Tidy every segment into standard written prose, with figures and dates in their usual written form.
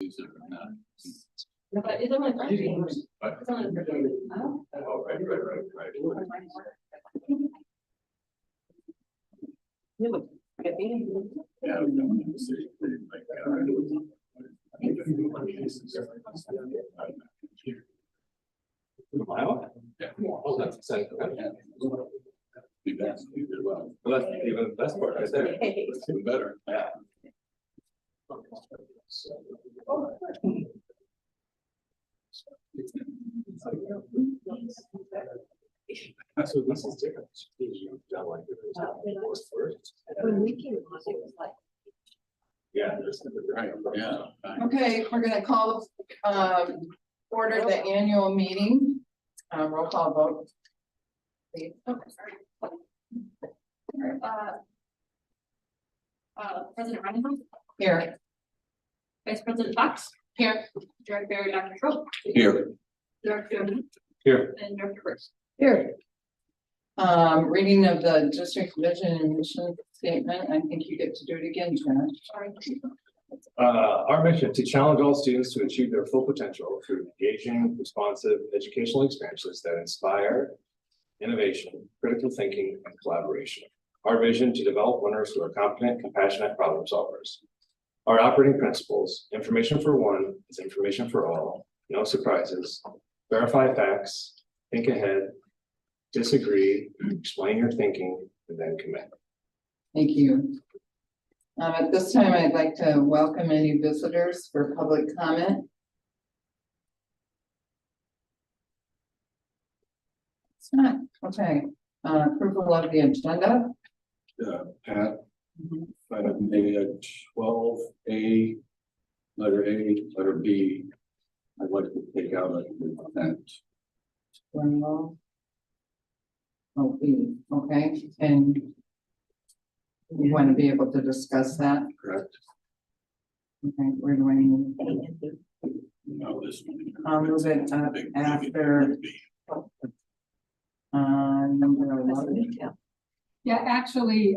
No, but it's only 13. It's only 13. Oh, right. Yeah, but Yeah. Yeah. Oh, that's exciting. Be best, you did well. Well, that's even the best part right there. It's even better. Yeah. So this is different. You've done like this first. when we came on, it was like. Yeah. there's- Right, yeah. Okay, we're gonna call, order the annual meeting, roll call vote. Please. President Reinhardt, Here, Vice President Fox. Here. Director Dr. Schroep, Here. Director Here. and Director Burks. here. Reading of the district vision and mission statement, I think you get to do it again, Jen. Sorry. Our mission to challenge all students to achieve their full potential through engaging, responsive educational experiences that inspire innovation, critical thinking, and collaboration. Our vision to develop learners who are competent, compassionate problem solvers. Our operating principles: information for one is information for all, no surprises, verify facts, think ahead, disagree, explain your thinking, and then commit. Thank you. At this time, I'd like to welcome any visitors for public comment. It's not, okay, approval of the agenda. Pat, item A, 12A, letter A, letter B. I'd like to take out a consent. Oh, B, okay, and you want to be able to discuss that? Correct? Okay, we're going to, No, this one. I'll move it up Big, after, B. number 11. Yeah, actually,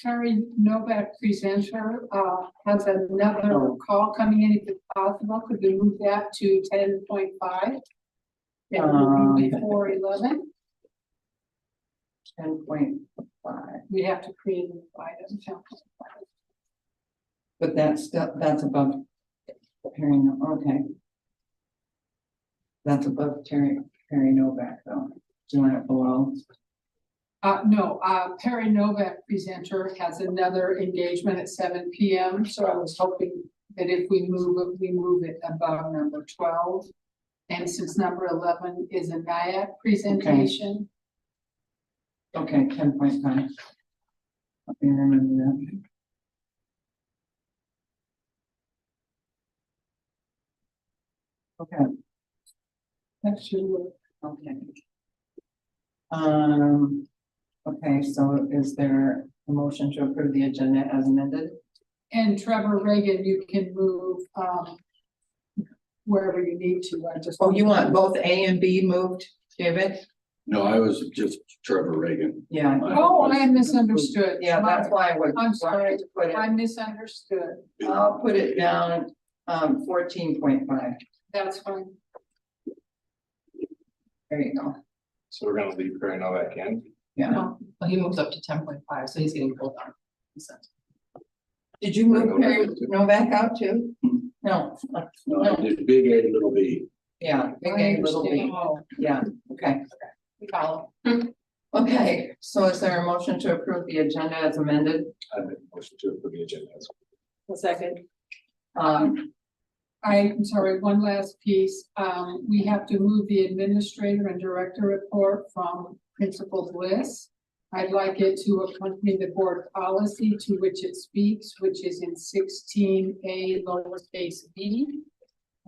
Carrie Novak presenter, has another call coming in if it's possible. Could we move that to 10.5? Before 11, 10.5, we have to create an item. but that's above hearing, okay. That's above Terry Novak though. Do you want it below? No, Perry Novak presenter has another engagement at 7 p.m. So I was hoping that if we move it above number 12. And since number 11 is a NIAC presentation. Okay, 10.5. Let me remember that. Okay. That should work. Okay. Okay, so is there a motion to approve the agenda as amended? And Trevor Reagan, you can move, wherever you need to. I just. Oh, you want both A and B moved, David? No, I was just Trevor Reagan. Yeah. Oh, I misunderstood. Yeah, that's why I would. I'm sorry. to put it. I misunderstood. I'll put it down, 14.5. That's fine. There you go. So we're gonna leave Perry Novak in. Yeah. Well, he moves up to 10.5, so he's getting pulled on. Did you move Perry Novak out too? No. No, I did big A, little B. Yeah, big A, little B. Oh, Yeah, okay. we follow. Okay, so is there a motion to approve the agenda as amended? I make a motion to approve the agenda. A second. I'm sorry, one last piece. We have to move the administrator and director report from Principal Bliss. I'd like it to accompany the board policy to which it speaks, which is in 16A lowercase b.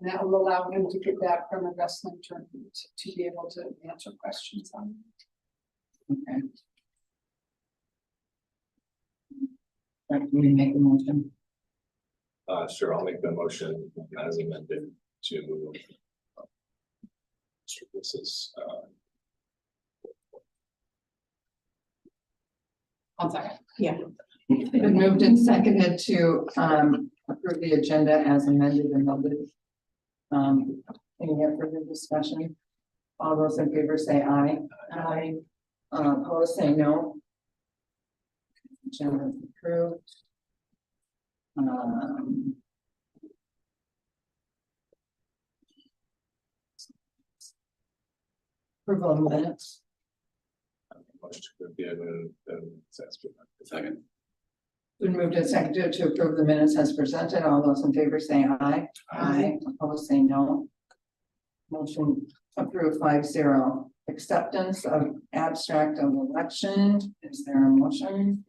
And that will allow him to get that from a wrestling tournament to be able to answer questions on. Okay. Can we make a motion? Sure, I'll make the motion as amended to move. This is, One second. Been moved and seconded to approve the agenda as amended and noted. Any further discussion? All those in favor say aye. Aye. Opposed, say no. Agenda is approved. Approval of minutes. Motion to be admitted, Second. Been moved and seconded to approve the minutes as presented. All those in favor say aye. Aye. Opposed, say no. Motion approved 5-0. Acceptance of abstract of election. Is there a motion?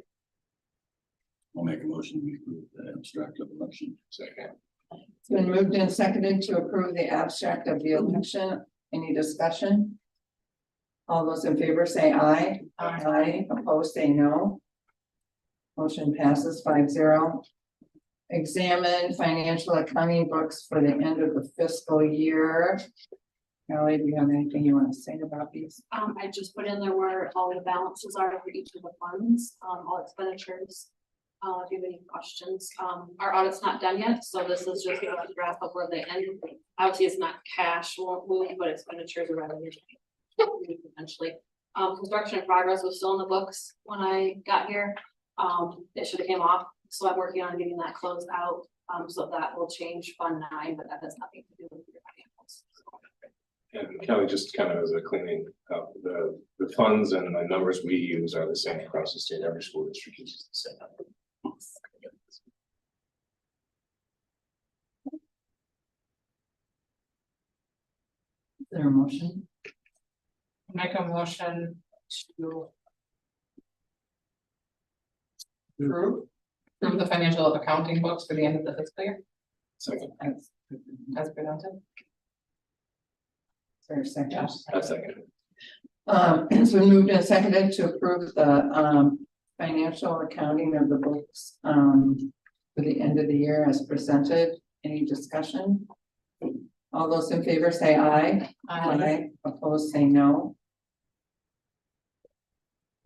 I'll make a motion to approve the abstract of election. second. It's been moved and seconded to approve the abstract of the election. Any discussion? All those in favor say aye. Aye. Opposed, say no. Motion passes 5-0. Examine financial accounting books for the end of the fiscal year. Kelly, do you have anything you want to say about these? I just put in there where all the balances are for each of the funds, all expenditures. If you have any questions, our audit's not done yet, so this is just a draft of where they end. Obviously, it's not cash won't move, but expenditures are revenue. Potentially, construction in progress was still in the books when I got here. It should have came off, so I'm working on getting that closed out. So that will change Fund 9, but that has nothing to do with your financials. And Kelly, just kind of as a cleaning up, the funds and the numbers we use are the same across the state. Every school district uses the same number. Is there a motion? Make a motion to approve the financial accounting books for the end of the fiscal year Second. as presented. Is there a second? A second. It's been moved and seconded to approve the financial accounting of the books for the end of the year as presented. Any discussion? All those in favor say aye. Opposed, say no.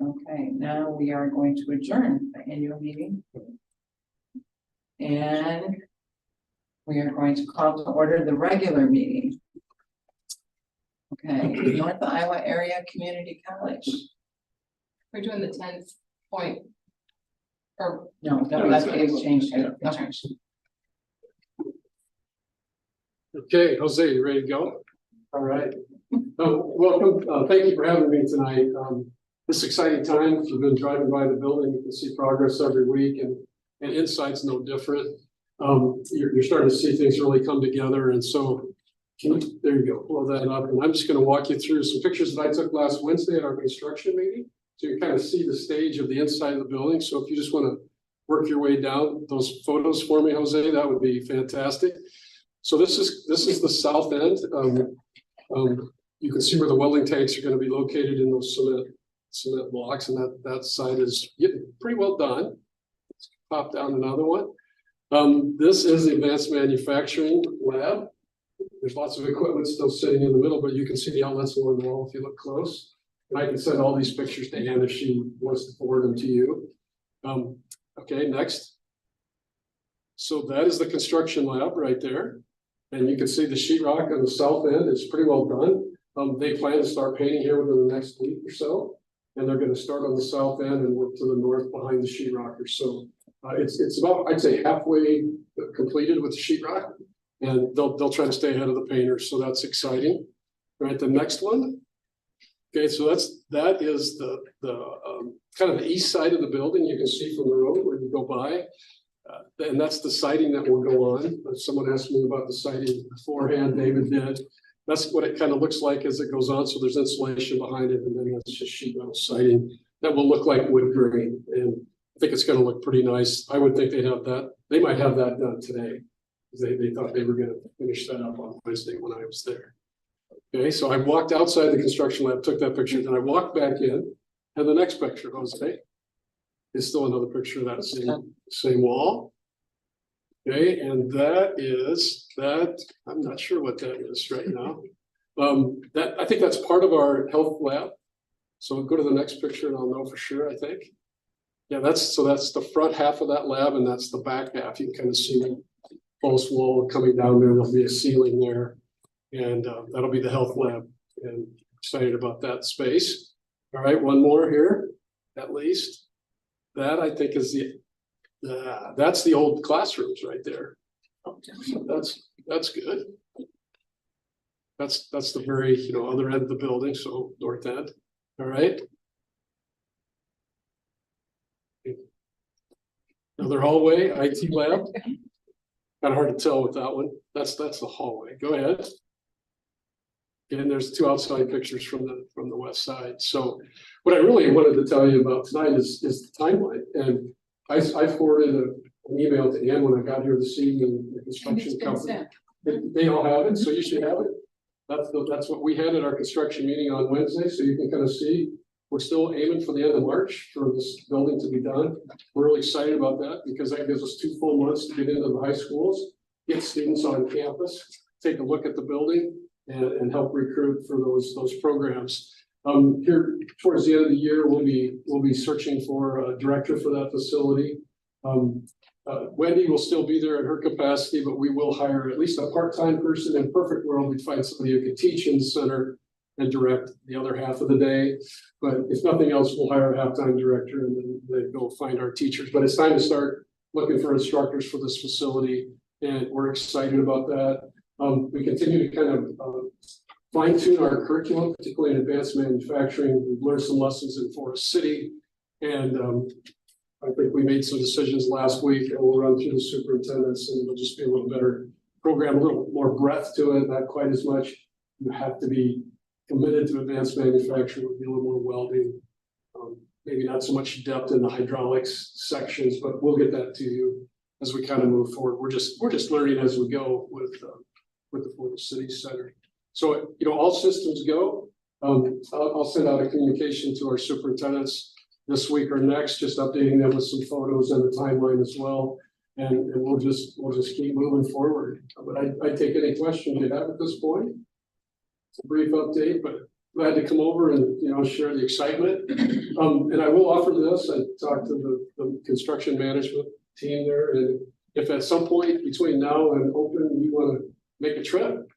Okay, now we are going to adjourn the annual meeting. And we are going to call to order the regular meeting. Okay, North Iowa Area Community College. We're doing the 10th point. Or, No, No, that's that's what changed. It. okay. Okay, Jose, you ready to go? All right. Welcome. Thank you for having me tonight. This exciting time. If you've been driving by the building, you can see progress every week, and Insight's no different. You're starting to see things really come together, and so there you go. Blow that up, and I'm just going to walk you through some pictures that I took last Wednesday at our construction meeting, so you kind of see the stage of the inside of the building. So if you just want to work your way down those photos for me, Jose, that would be fantastic. So this is the south end. You can see where the welding tanks are going to be located in those cement blocks, and that side is getting pretty well done. Let's pop down another one. This is the advanced manufacturing lab. There's lots of equipment still sitting in the middle, but you can see the outlets along the wall if you look close. And I can send all these pictures to Anne if she wants to forward them to you. Okay, next. So that is the construction lab right there. And you can see the sheetrock on the south end is pretty well done. They plan to start painting here within the next week or so. And they're going to start on the south end and work to the north behind the sheetrockers. So it's about, I'd say, halfway completed with the sheetrock. And they'll try to stay ahead of the painters. So that's exciting. All right, the next one. Okay, so that is the kind of the east side of the building. You can see from the road where you go by. And that's the siding that will go on. Someone asked me about the siding beforehand. David did. That's what it kind of looks like as it goes on. So there's insulation behind it, and then that's just sheet metal siding that will look like wood grain. And I think it's going to look pretty nice. I would think they'd have that. They might have that done today. They thought they were going to finish that up on Wednesday when I was there. Okay, so I walked outside the construction lab, took that picture, then I walked back in, and the next picture, Jose, is still another picture of that same wall. Okay, and that, I'm not sure what that is right now. That I think that's part of our health lab. So go to the next picture and I'll know for sure, I think. Yeah, that's the front half of that lab, and that's the back half. You can kind of see the false wall coming down there. There'll be a ceiling there. And that'll be the health lab, and excited about that space. All right, one more here, at least. That I think is that's the old classrooms right there. So that's good. That's the very, other end of the building, so north end. All right. Another hallway, IT lab. Kind of hard to tell with that one. That's the hallway. Go ahead. And there's two outside pictures from the west side. So what I really wanted to tell you about tonight is the timeline. And I forwarded an email to Ann when I got here this evening, the construction company. They all have it, so you should have it. That's what we had at our construction meeting on Wednesday, so you can kind of see. We're still aiming for the end of March for this building to be done. We're really excited about that because that gives us 2 full months to get into the high schools, get students on campus, take a look at the building, and help recruit for those programs. Here towards the end of the year, we'll be searching for a director for that facility. Wendy will still be there in her capacity, but we will hire at least a part-time person. In perfect world, we'd find somebody who could teach in the center and direct the other half of the day. But if nothing else, we'll hire a half-time director and then they go find our teachers. But it's time to start looking for instructors for this facility, and we're excited about that. We continue to kind of fine tune our curriculum, particularly in advanced manufacturing. We've learned some lessons in Forest City, and I think we made some decisions last week, and we'll run through the superintendents, and it'll just be a little better program, a little more breadth to it, not quite as much. You have to be committed to advanced manufacturing, would be a little more welding, maybe not so much depth in the hydraulics sections, but we'll get that to you as we kind of move forward. We're just learning as we go with the Forest City Center. So, all systems go. I'll send out a communication to our superintendents this week or next, just updating them with some photos and the timeline as well. And we'll just keep moving forward. But I take any questions you have at this point. It's a brief update, but glad to come over and share the excitement. And I will offer this. I talked to the construction management team there, and if at some point between now and open you want to make a trip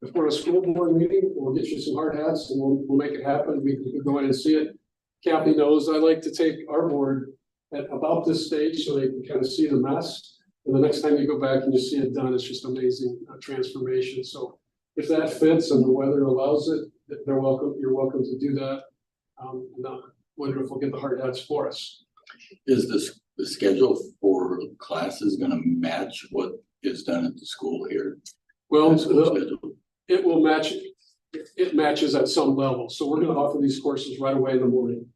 before a school board meeting, we'll get you some hard hats and we'll make it happen. We can go in and see it. Kathy knows I like to take our board at about this stage so they can kind of see the mess. And the next time you go back and you see it done, it's just amazing transformation. So if that fits and the weather allows it, you're welcome to do that. And I wonder if we'll get the hard hats for us. Is the schedule for classes going to match what is done at the school here? Well, it will match. It matches at some level. So we're going to offer these courses right away in the morning.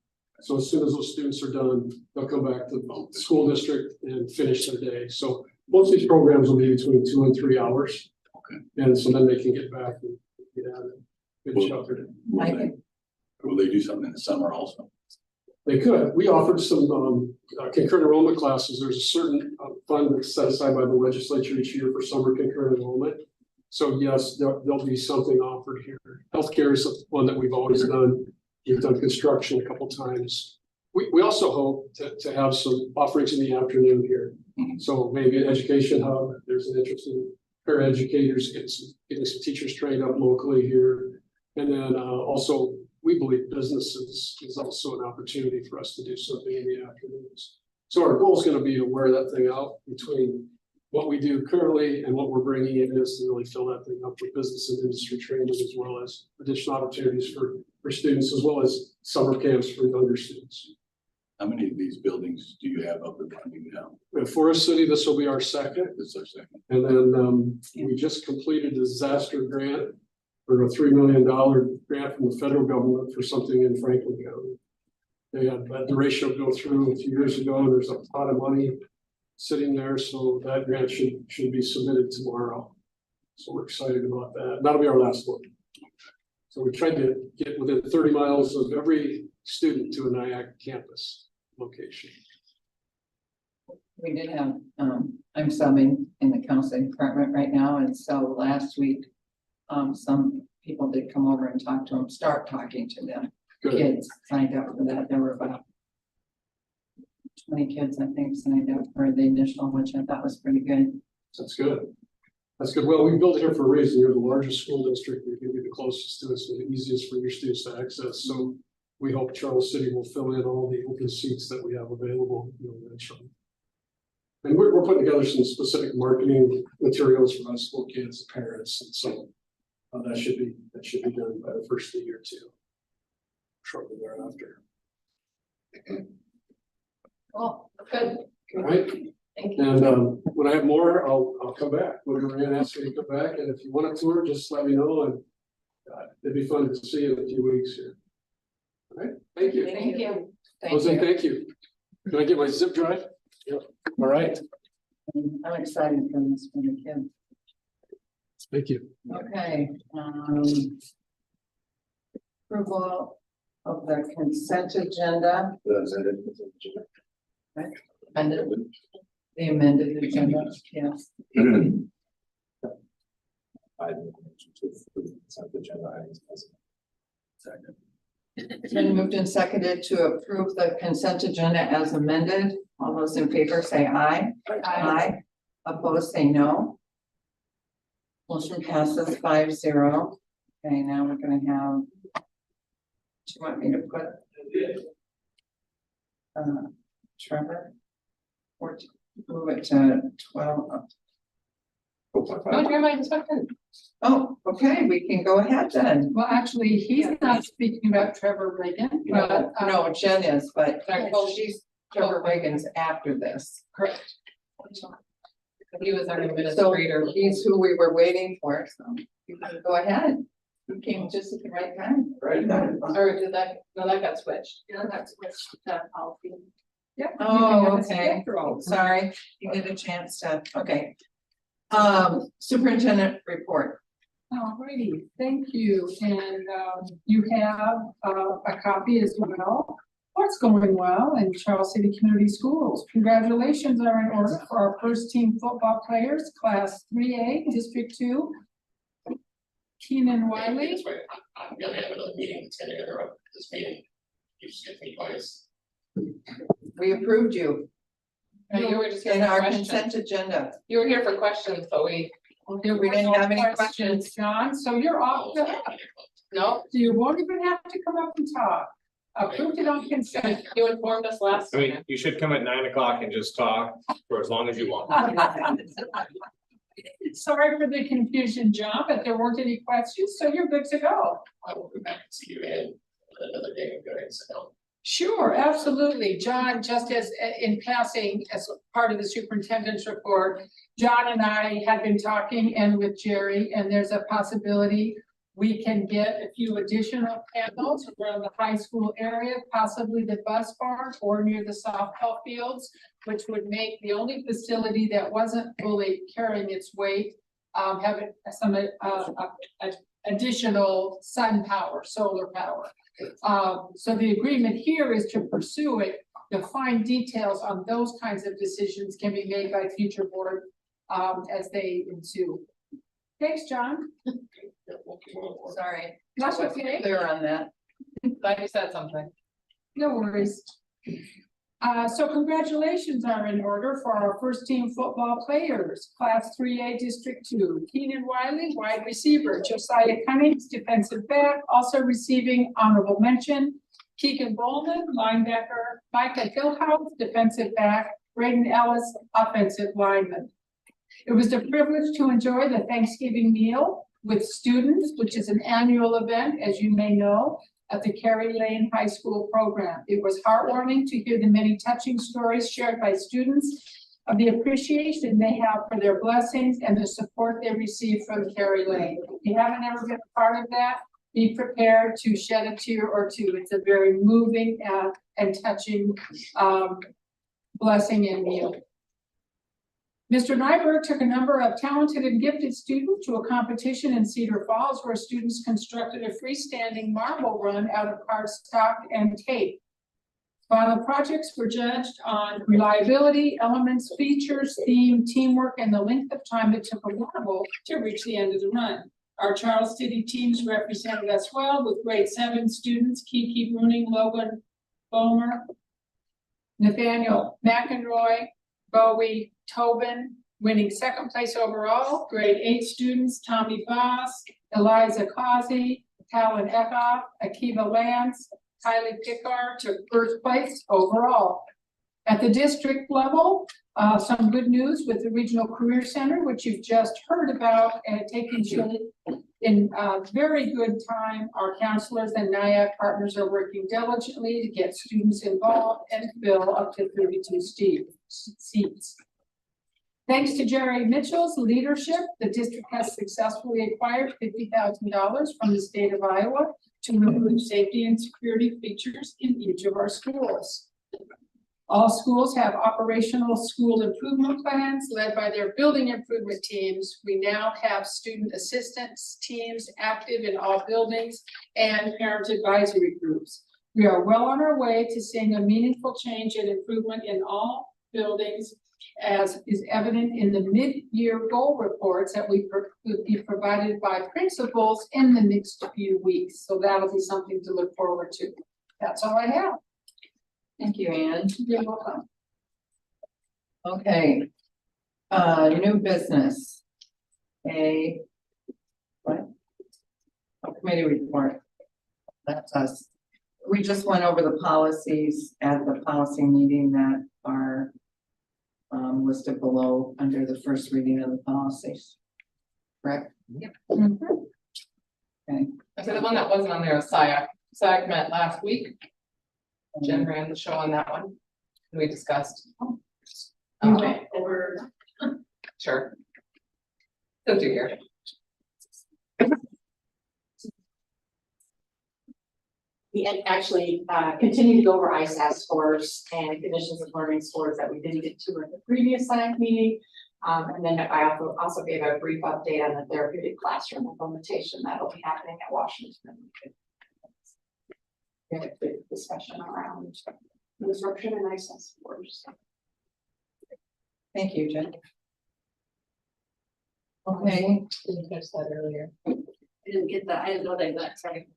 So as soon as those students are done, they'll come back to the school district and finish their day. So most of these programs will be between 2 and 3 hours. Okay. And so then they can get back and get out and get sheltered. Will they do something in the summer also? They could. We offered some concurrent enrollment classes. There's a certain fund that's set aside by the legislature each year for summer concurrent enrollment. So yes, there'll be something offered here. Healthcare is one that we've always done. We've done construction a couple times. We also hope to have some offerings in the afternoon here. Mm-hmm. So maybe an education hub. There's an interest in paraeducators, getting some teachers trained up locally here. And then also, we believe businesses is also an opportunity for us to do something in the afternoons. So our goal is going to be to wear that thing out between what we do currently and what we're bringing in is to really fill that thing up with business and industry training, as well as additional opportunities for students, as well as summer camps for younger students. How many of these buildings do you have up and running now? In Forest City, this will be our second. This is our second. And then we just completed a disaster grant for a $3 million grant from the federal government for something in Franklin County. They had the ratio go through a few years ago, and there's a pot of money sitting there, so that grant should be submitted tomorrow. So we're excited about that. That'll be our last one. So we tried to get within 30 miles of every student to a NIAC campus location. We did have, I'm subbing in the counseling department right now, and so last week, some people did come over and start talking to them. Good. Kids signed up for that. There were about 20 kids, I think, signed up for the initial, which I thought was pretty good. That's good. That's good. Well, we built here for a reason. You're the largest school district. You're gonna be the closest to us and the easiest for your students to access. So we hope Charles City will fill in all the open seats that we have available, eventually. And we're putting together some specific marketing materials for high school kids, parents, and so that should be done by the first of the year too. Shortly thereafter. Well, good. All right. Thank you. And when I have more, I'll come back. When Ryan asks me to come back, and if you want a tour, just let me know, and it'd be fun to see you in a few weeks here. All right, thank you. Thank you. Jose, thank you. Can I get my zip drive? Yep. All right, I'm excited for this for the kids. thank you. Okay, approval of the consent agenda, Is that it? Amended. the amended agenda, yes. I motion to approve the consent agenda items as second. It's been moved and seconded to approve the consent agenda as amended. All those in favor say aye. Aye. Opposed, say no. Motion passes 5-0. Okay, now we're gonna have. Do you want me to put? Trevor? Or to move it to 12? No, you're my inspector. Oh, okay, we can go ahead then. Well, actually, he's not speaking about Trevor Reagan, but. No, Jen is, but Oh, she's, Trevor Reagan's after this. Correct. He was our So administrator. he's who we were waiting for, so you can go ahead. You came just at the right time. Right. Or did that, no, that got switched. Yeah, that's what that policy. Yeah. Oh, okay. Sorry, you get a chance to, okay. Superintendent report. Alrighty, thank you, and you have a copy as well. What's going well in Charles City Community Schools? Congratulations are in order for our first team football players, class 3A, District 2. Keenan Wiley. That's right. I'm gonna have another meeting, it's gonna interrupt this meeting. You just get me twice. We approved you No, you were just here in for our questions. consent agenda. You were here for questions, but we, We didn't have any questions. John, so you're off the hook. no, You won't even have to come up and talk. Approved it on consent. you informed us last I mean, time. you should come at 9 o'clock and just talk for as long as you want. Sorry for the confusion, John, but there weren't any questions, so you're good to go. I will come back and see you in another day of going, so. Sure, absolutely. John, just as in passing, as part of the superintendent's report, John and I have been talking and with Jerry, and there's a possibility we can get a few additional panels around the high school area, possibly the bus barn or near the softball fields, which would make the only facility that wasn't fully carrying its weight, have some additional sun power, solar power. So the agreement here is to pursue it. The fine details on those kinds of decisions can be made by future board as they ensue. Thanks, John. Sorry, That's okay. clear on that. Glad you said something. No worries. So congratulations are in order for our first team football players, class 3A District 2. Keenan Wiley, wide receiver, Josiah Cummings, defensive back, also receiving honorable mention. Keegan Bowman, linebacker, Micah Hillhouse, defensive back, Braden Ellis, offensive lineman. It was a privilege to enjoy the Thanksgiving meal with students, which is an annual event, as you may know, at the Kerry Lane High School program. It was heartwarming to hear the many touching stories shared by students of the appreciation they have for their blessings and the support they receive from Kerry Lane. If you haven't ever been a part of that, be prepared to shed a tear or two. It's a very moving and touching blessing and meal. Mr. Nyberg took a number of talented and gifted students to a competition in Cedar Falls where students constructed a freestanding marble run out of cardstock and tape. While the projects were judged on reliability, elements, features, theme, teamwork, and the length of time it took a marble to reach the end of the run. Our Charles City teams represented us well with grade 7 students, Kiki Bruning, Logan Bomer, Nathaniel McEnroy, Bowie Tobin, winning second place overall. Grade 8 students, Tommy Voss, Eliza Causey, Talon Eckhoff, Akiva Lance, Kylie Pickard took first place overall. At the district level, some good news with the Regional Career Center, which you've just heard about, taking shape in very good time. Our counselors and NIAC partners are working diligently to get students involved and fill up to 32 seats. Thanks to Jerry Mitchell's leadership, the district has successfully acquired $50,000 from the state of Iowa to improve safety and security features in each of our schools. All schools have operational school improvement plans led by their building improvement teams. We now have student assistance teams active in all buildings and parent advisory groups. We are well on our way to seeing a meaningful change and improvement in all buildings, as is evident in the mid-year goal reports that will be provided by principals in the next few weeks. So that'll be something to look forward to. That's all I have. Thank you, Anne. You're welcome. Okay. New business. What? Committee report. That's us. We just went over the policies at the policy meeting that are listed below under the first reading of the policies. Correct? Yep. Okay. So the one that wasn't on there was SIAC. SIAC met last week. Jen ran the show on that one. We discussed. You went over. Sure. Don't do here. We actually continue to go over ISAT scores and conditions of learning scores that we didn't get to at the previous SIAC meeting. And then I also gave a brief update on the therapeutic classroom implementation that'll be happening at Washington. We had a good discussion around disruption and ISAT scores. Thank you, Jen. Okay. Didn't catch that earlier. I didn't get that, I didn't know they met, sorry.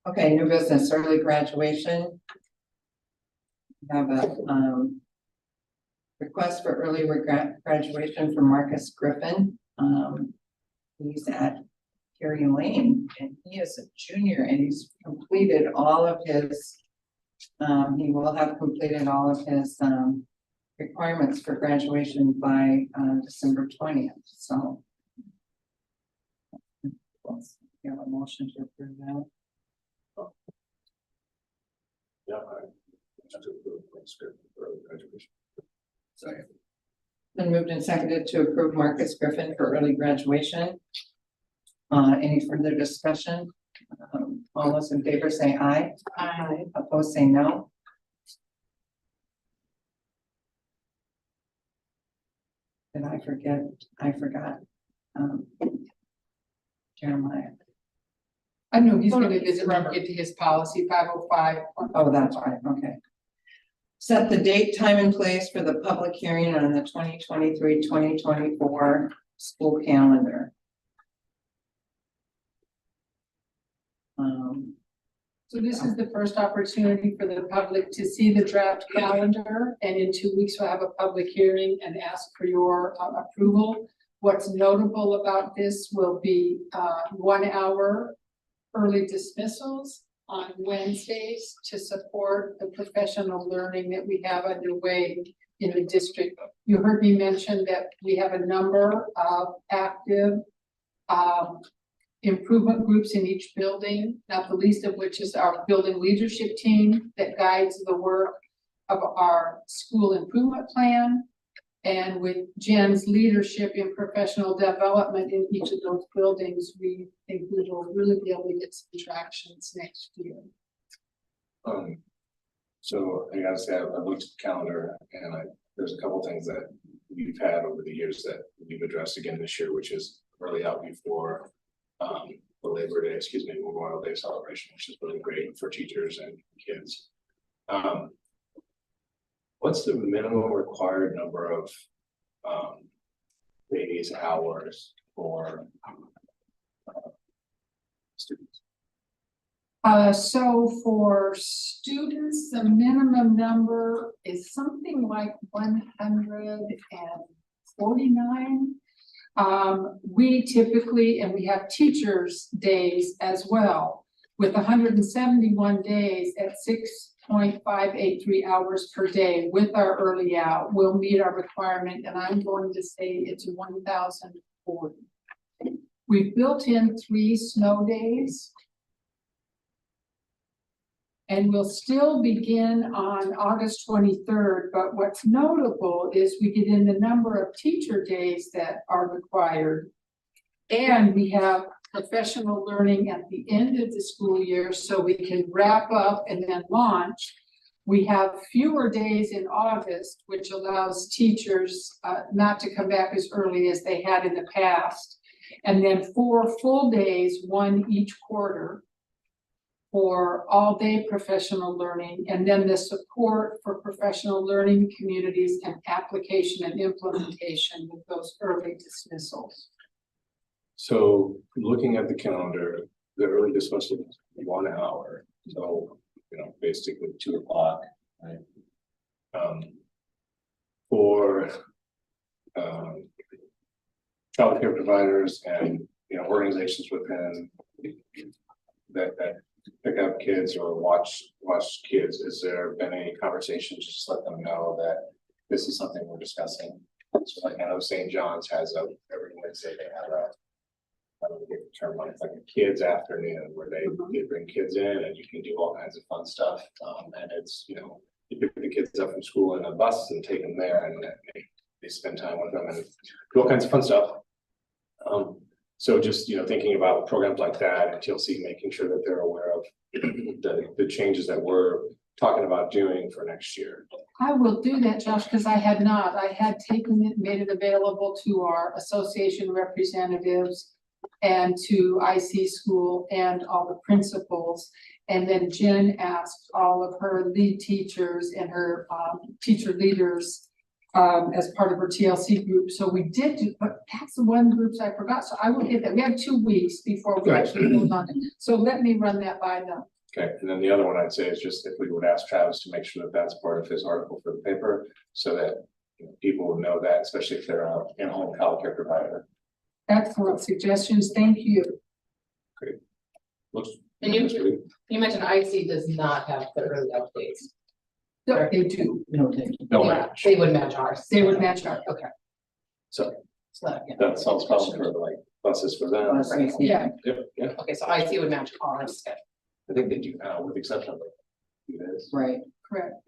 Okay, new business, early graduation. We have a request for early graduation for Marcus Griffin. He's at Carey Lane and he is a junior and he's completed all of his, he will have completed all of his requirements for graduation by December 20th. So let's get a motion to approve that. Yeah. I to approve the script for early graduation. Second. Been moved and seconded to approve Marcus Griffin for early graduation. Any further discussion? All those in favor say aye. Aye. Opposed say no. Did I forget? I forgot. Jeremiah. I know he's gonna visit, get to his policy 505. Oh, that's right, okay. Set the date, time, and place for the public hearing on the 2023-2024 school calendar. So this is the first opportunity for the public to see the draft calendar, and in 2 weeks we'll have a public hearing and ask for your approval. What's notable about this will be 1 hour early dismissals on Wednesdays to support the professional learning that we have underway in the district. You heard me mention that we have a number of active improvement groups in each building, not the least of which is our building leadership team that guides the work of our school improvement plan. And with Jen's leadership in professional development in each of those buildings, we think we will really be able to get some tractions next year. So I gotta say, I looked at the calendar and there's a couple things that we've had over the years that we've addressed again this year, which is early out before the Memorial Day celebration, which is really great for teachers and kids. What's the minimum required number of days, hours for students? So for students, the minimum number is something like 149. We typically, and we have teachers' days as well, with 171 days at 6.583 hours per day with our early out, we'll meet our requirement, and I'm going to say it's 1,040. We've built in 3 snow days. And we'll still begin on August 23rd, but what's notable is we get in the number of teacher days that are required. And we have professional learning at the end of the school year, so we can wrap up and then launch. We have fewer days in August, which allows teachers not to come back as early as they had in the past. And then 4 full days, 1 each quarter, for all-day professional learning, and then the support for professional learning communities and application and implementation with those early dismissals. So looking at the calendar, the early dismissal is 1 hour, so, basically 2 o'clock, right? For childcare providers and, organizations within that pick up kids or watch kids, has there been any conversations, just let them know that this is something we're discussing? So like I know St. John's has every Wednesday they have I don't get the term, it's like a kids afternoon where they bring kids in and you can do all kinds of fun stuff. And it's, you pick the kids up from school in a bus and take them there and they spend time with them and do all kinds of fun stuff. So just, thinking about programs like that and TLC, making sure that they're aware of the changes that we're talking about doing for next year. I will do that, Josh, because I had not. I had taken it, made it available to our association representatives and to IC school and all the principals. And then Jen asked all of her lead teachers and her teacher leaders as part of her TLC group. So we did do, but that's the one groups I forgot. So I will get that. We have 2 weeks before we actually move on. So let me run that by them. Okay, and then the other one I'd say is just if we would ask Travis to make sure that that's part of his article for the paper, so that people would know that, especially if they're an in-home childcare provider. Excellent suggestions. Thank you. Great. Looks. And you mentioned IC does not have the early updates. No, they do. No Yeah, match. they would match ours. They would match our, Okay. So So that- that solves problem for like buses for them. Buses. yeah. Yeah, Okay, so IC would match ours, I think they do now, with the exception of you guys. Right. Correct.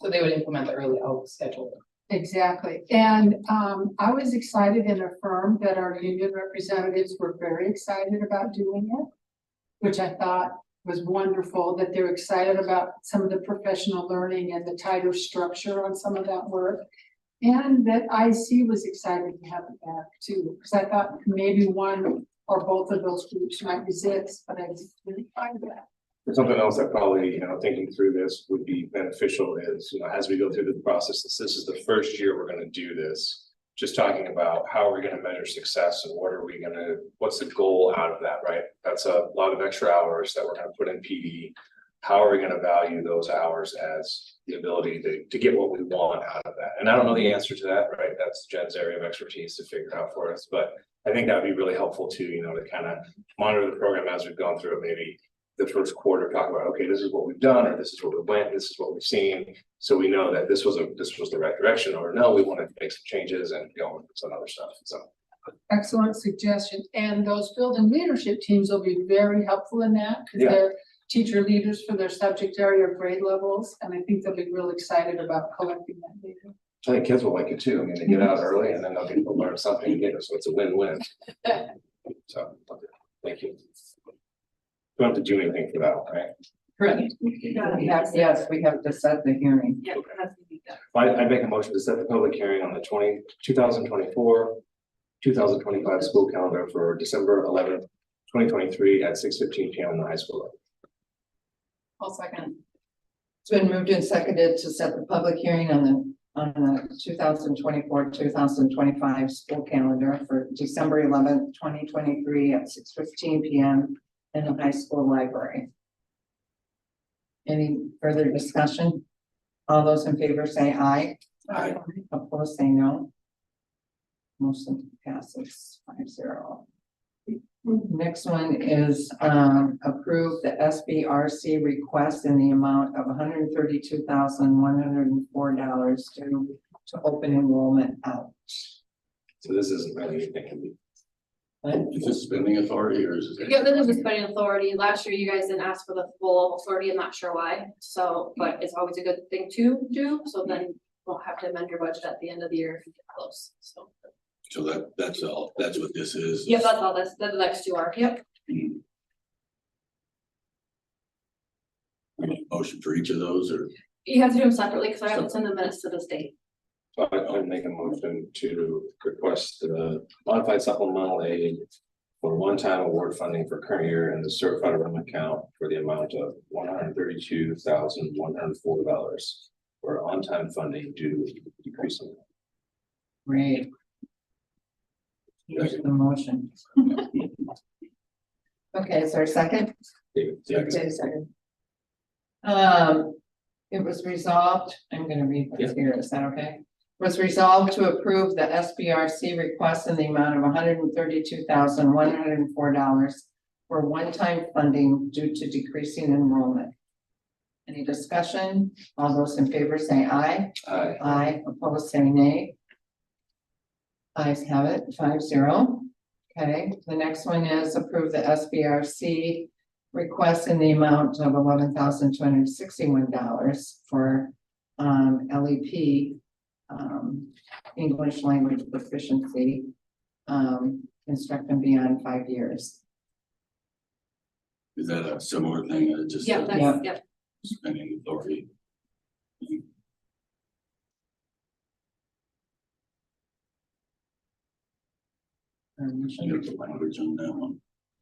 so they would implement the early out schedule. Exactly. And I was excited and affirmed that our union representatives were very excited about doing it, which I thought was wonderful, that they're excited about some of the professional learning and the tighter structure on some of that work. And that IC was excited to have it back too, because I thought maybe one or both of those groups might resist, but I didn't find that. Something else that probably, thinking through this would be beneficial is, as we go through the process, this is the first year we're gonna do this. Just talking about how are we gonna measure success and what's the goal out of that, right? That's a lot of extra hours that we're gonna put in PD. How are we gonna value those hours as the ability to get what we want out of that? And I don't know the answer to that, right? That's Jen's area of expertise to figure out for us, but I think that'd be really helpful too, to kind of monitor the program as we've gone through it, maybe the first quarter, talk about, okay, this is what we've done, or this is where we went, this is what we've seen. So we know that this was the right direction, or no, we wanted to make some changes and go on some other stuff, so. Excellent suggestion. And those building leadership teams will be very helpful in that, because Yeah. they're teacher leaders for their subject area or grade levels. And I think they'll be real excited about collecting that data. I think kids will like it too. I mean, they get out early and then they'll get to learn something again, so it's a win-win. So, okay, thank you. Don't have to do anything for that, right? Correct. Yes, we have to set the hearing. Yeah, that's gonna be done. I make a motion to set the public hearing on the 2024-2025 school calendar for December 11th, 2023 at 6:15 p.m. in the high school. I'll second. It's been moved and seconded to set the public hearing on the 2024-2025 school calendar for December 11th, 2023 at 6:15 p.m. in the high school library. Any further discussion? All those in favor say aye. Aye. Opposed, say no. Motion passes 5-0. Next one is approve the SBRC request in the amount of $132,104 to open enrollment out. So this isn't really anything. Is this spending authority or is it? Yeah, this is the spending authority. Last year you guys didn't ask for the full authority. I'm not sure why. So, but it's always a good thing to do. So then you won't have to amend your budget at the end of the year if you get close. So, So that's all, that's what this is. yeah, that's all. That's the next two are. Yep. We need a motion for each of those or? You have to do them separately because I haven't sent the minutes to the state. So I'd make a motion to request the modified supplemental aid for one-time award funding for current year in the certified enrollment account for the amount of $132,104 for on-time funding due to decreasing. Great. Here's the motion. Okay, is there a second? David, Okay, second. It was resolved, I'm gonna read this here, is that okay? Was resolved to approve the SBRC request in the amount of $132,104 for one-time funding due to decreasing enrollment. Any discussion? All those in favor say aye. Aye. Aye, opposed say nay. Ayes have it, 5-0. Okay, the next one is approve the SBRC request in the amount of $11,261 for LEP, English language proficiency, instructing beyond 5 years. Is that a similar thing? Just Yeah, that's, yep. spending authority? I got the language on that one.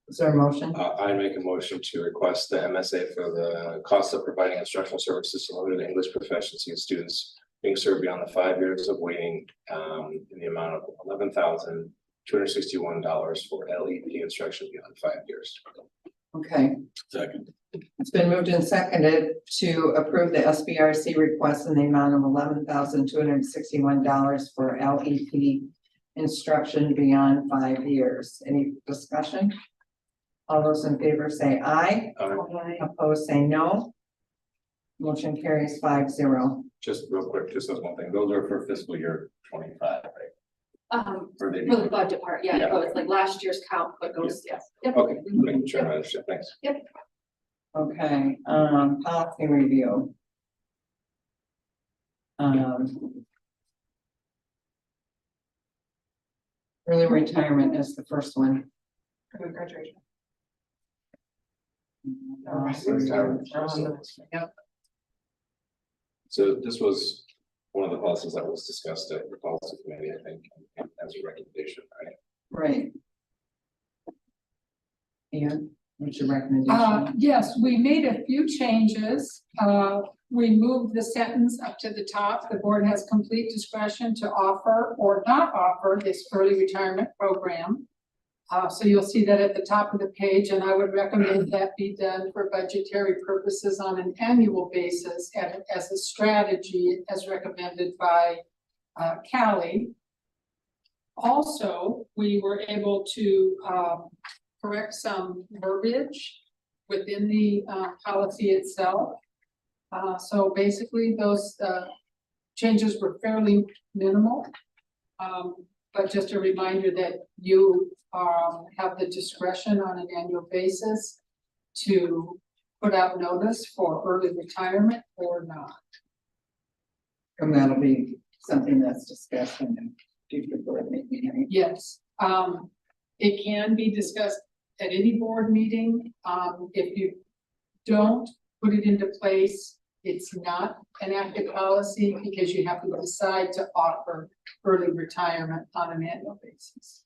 Is there a motion? I make a motion to request the MSA for the cost of providing instructional services to limited English proficiency students being served beyond the 5 years of waiting, in the amount of $11,261 for LEP instruction beyond 5 years. Okay, Second, it's been moved and seconded to approve the SBRC request in the amount of $11,261 for LEP instruction beyond 5 years. Any discussion? All those in favor say aye. Opposed, say no. Motion carries 5-0. Just real quick, just as one thing, those are for fiscal year 25, right? Or they- For the budget part, yeah, Yeah. so it's like last year's count, but goes, yes. Yep. Okay, making sure I understand, thanks. Okay, policy review. Early retirement is the first one. Graduation. Yep. So this was one of the policies that was discussed at the policy committee, I think, as a recommendation, right? Right. And what's your recommendation? Yes, we made a few changes. We moved the sentence up to the top. The board has complete discretion to offer or not offer this early retirement program. So you'll see that at the top of the page, and I would recommend that be done for budgetary purposes on an annual basis and as a strategy as recommended by Callie. Also, we were able to correct some verbiage within the policy itself. So basically, those changes were fairly minimal. But just a reminder that you have the discretion on an annual basis to put out notice for early retirement or not. And that'll be something that's discussed in the future board meeting, right? Yes, it can be discussed at any board meeting. If you don't put it into place, it's not an active policy because you have to decide to offer early retirement on an annual basis.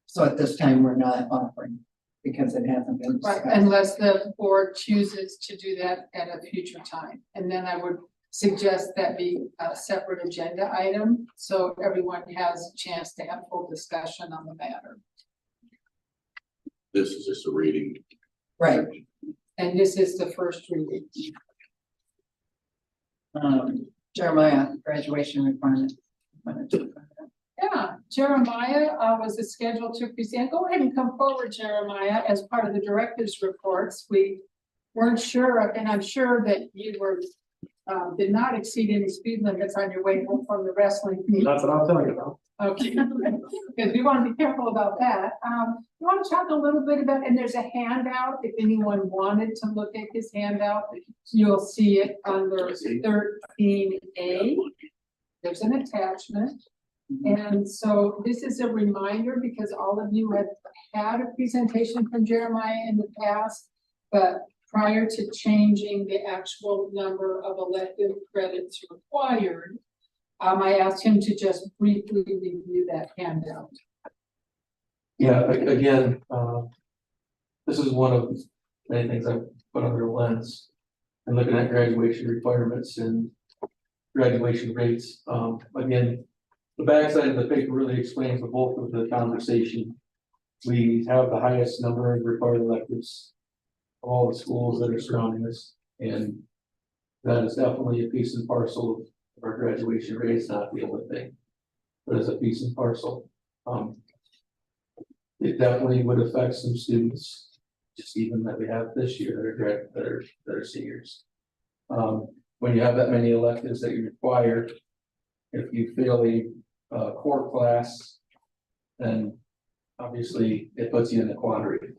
So at this time, we're not offering because it hasn't been Right, discussed. unless the board chooses to do that at a future time. And then I would suggest that be a separate agenda item, so everyone has a chance to have full discussion on the matter. this is just a reading. Right, And this is the first reading. Jeremiah, graduation requirement. Yeah, Jeremiah was scheduled to present. Go ahead and come forward, Jeremiah, as part of the director's reports. We weren't sure, and I'm sure that you were did not exceed any speed limits on your way home from the wrestling meet. That's what I'm telling you about. Okay, because we want to be careful about that. You want to talk a little bit about, and there's a handout, if anyone wanted to look at his handout, you'll see it under 13A. There's an attachment. And so this is a reminder because all of you have had a presentation from Jeremiah in the past, but prior to changing the actual number of elective credits required, I asked him to just briefly review that handout. Yeah, again, this is one of many things I've put under a lens and looking at graduation requirements and graduation rates. Again, the backside of the paper really explains the bulk of the conversation. We have the highest number of required electives of all the schools that are surrounding us, and that is definitely a piece and parcel of our graduation rate. It's not the only thing, but it's a piece and parcel. It definitely would affect some students, just even that we have this year that are seniors. When you have that many electives that you require, if you fail a core class, then obviously it puts you in a quandary.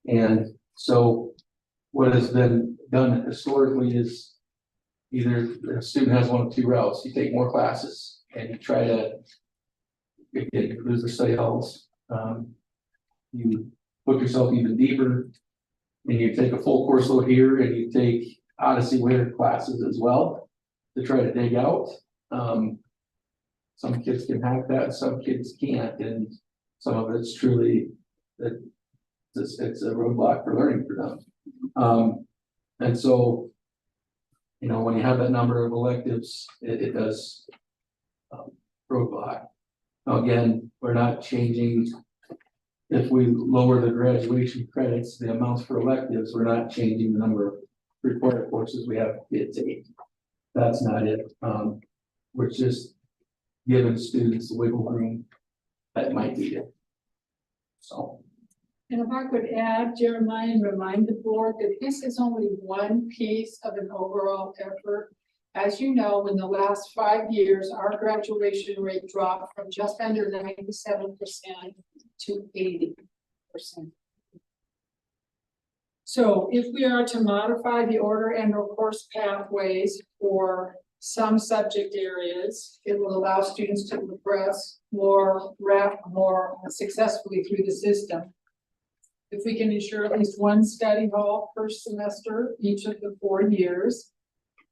And so what has been done historically is either a student has one of two routes. You take more classes and you try to improve the study halls. You put yourself even deeper and you take a full course load here and you take Odyssey Ware classes as well to try to dig out. Some kids can hack that, some kids can't, and some of it's truly that it's a roadblock for learning for them. And so, you know, when you have that number of electives, it does roadblock. Now, again, we're not changing. If we lower the graduation credits, the amounts for electives, we're not changing the number of required courses we have kids take. That's not it. We're just giving students the wiggle room that might be it. So. And if I could add, Jeremiah, and remind the board that this is only one piece of an overall effort. As you know, in the last 5 years, our graduation rate dropped from just under 97% to 80%. So if we are to modify the order and or course pathways for some subject areas, it will allow students to progress more successfully through the system. If we can ensure at least one study hall per semester each of the 4 years,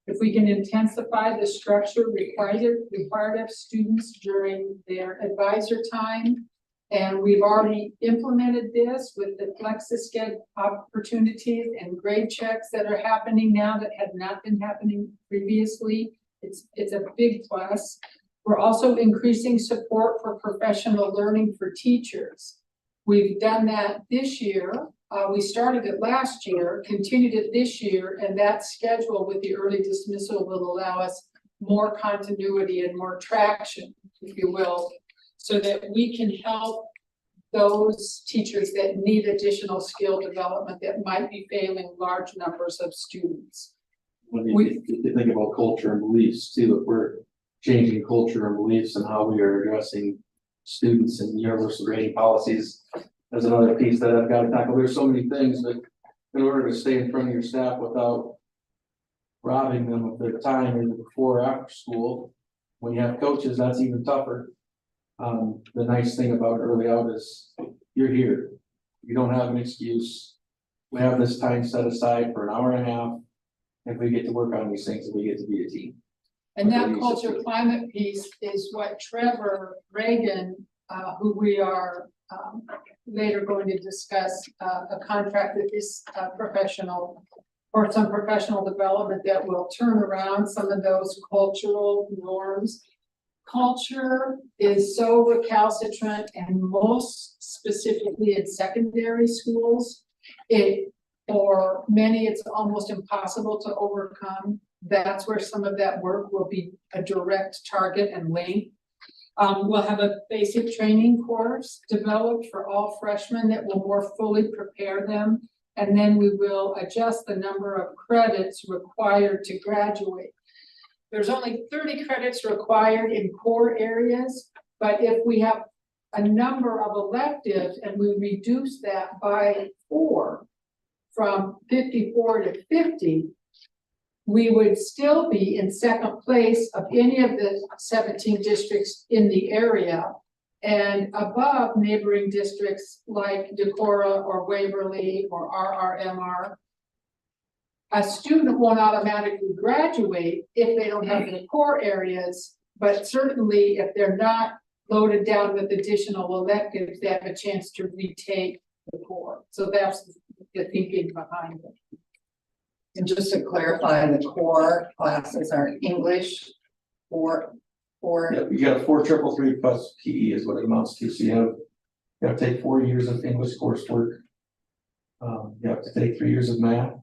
if we can intensify the structure required of students during their advisor time, and we've already implemented this with the FlexiSched opportunities and grade checks that are happening now that had not been happening previously. It's a big plus. We're also increasing support for professional learning for teachers. We've done that this year. We started it last year, continued it this year, and that schedule with the early dismissal will allow us more continuity and more traction, if you will, so that we can help those teachers that need additional skill development that might be failing large numbers of students. When you think about culture and beliefs too, if we're changing culture and beliefs and how we are addressing students and universal grading policies, there's another piece that I've got to tackle. There's so many things, but in order to stay in front of your staff without robbing them of their time either before or after school, when you have coaches, that's even tougher. The nice thing about early out is you're here. You don't have an excuse. We have this time set aside for an hour and a half. And we get to work on these things and we get to be a team. And that culture climate piece is what Trevor Reagan, who we are later going to discuss a contract with this professional for some professional development that will turn around some of those cultural norms. Culture is so recalcitrant, and most specifically in secondary schools, it For many, it's almost impossible to overcome. That's where some of that work will be a direct target and link. We'll have a basic training course developed for all freshmen that will more fully prepare them. And then we will adjust the number of credits required to graduate. There's only 30 credits required in core areas, but if we have a number of electives and we reduce that by 4, from 54 to 50, we would still be in second place of any of the 17 districts in the area and above neighboring districts like Decorah or Waverly or RRMR. A student won't automatically graduate if they don't have the core areas, but certainly if they're not loaded down with additional electives, they have a chance to retake the core. So that's the thinking behind it. And just to clarify, the core classes are English or Yeah, you got a 4 plus PE is what it amounts to, so you have to take 4 years of English coursework. You have to take 3 years of math,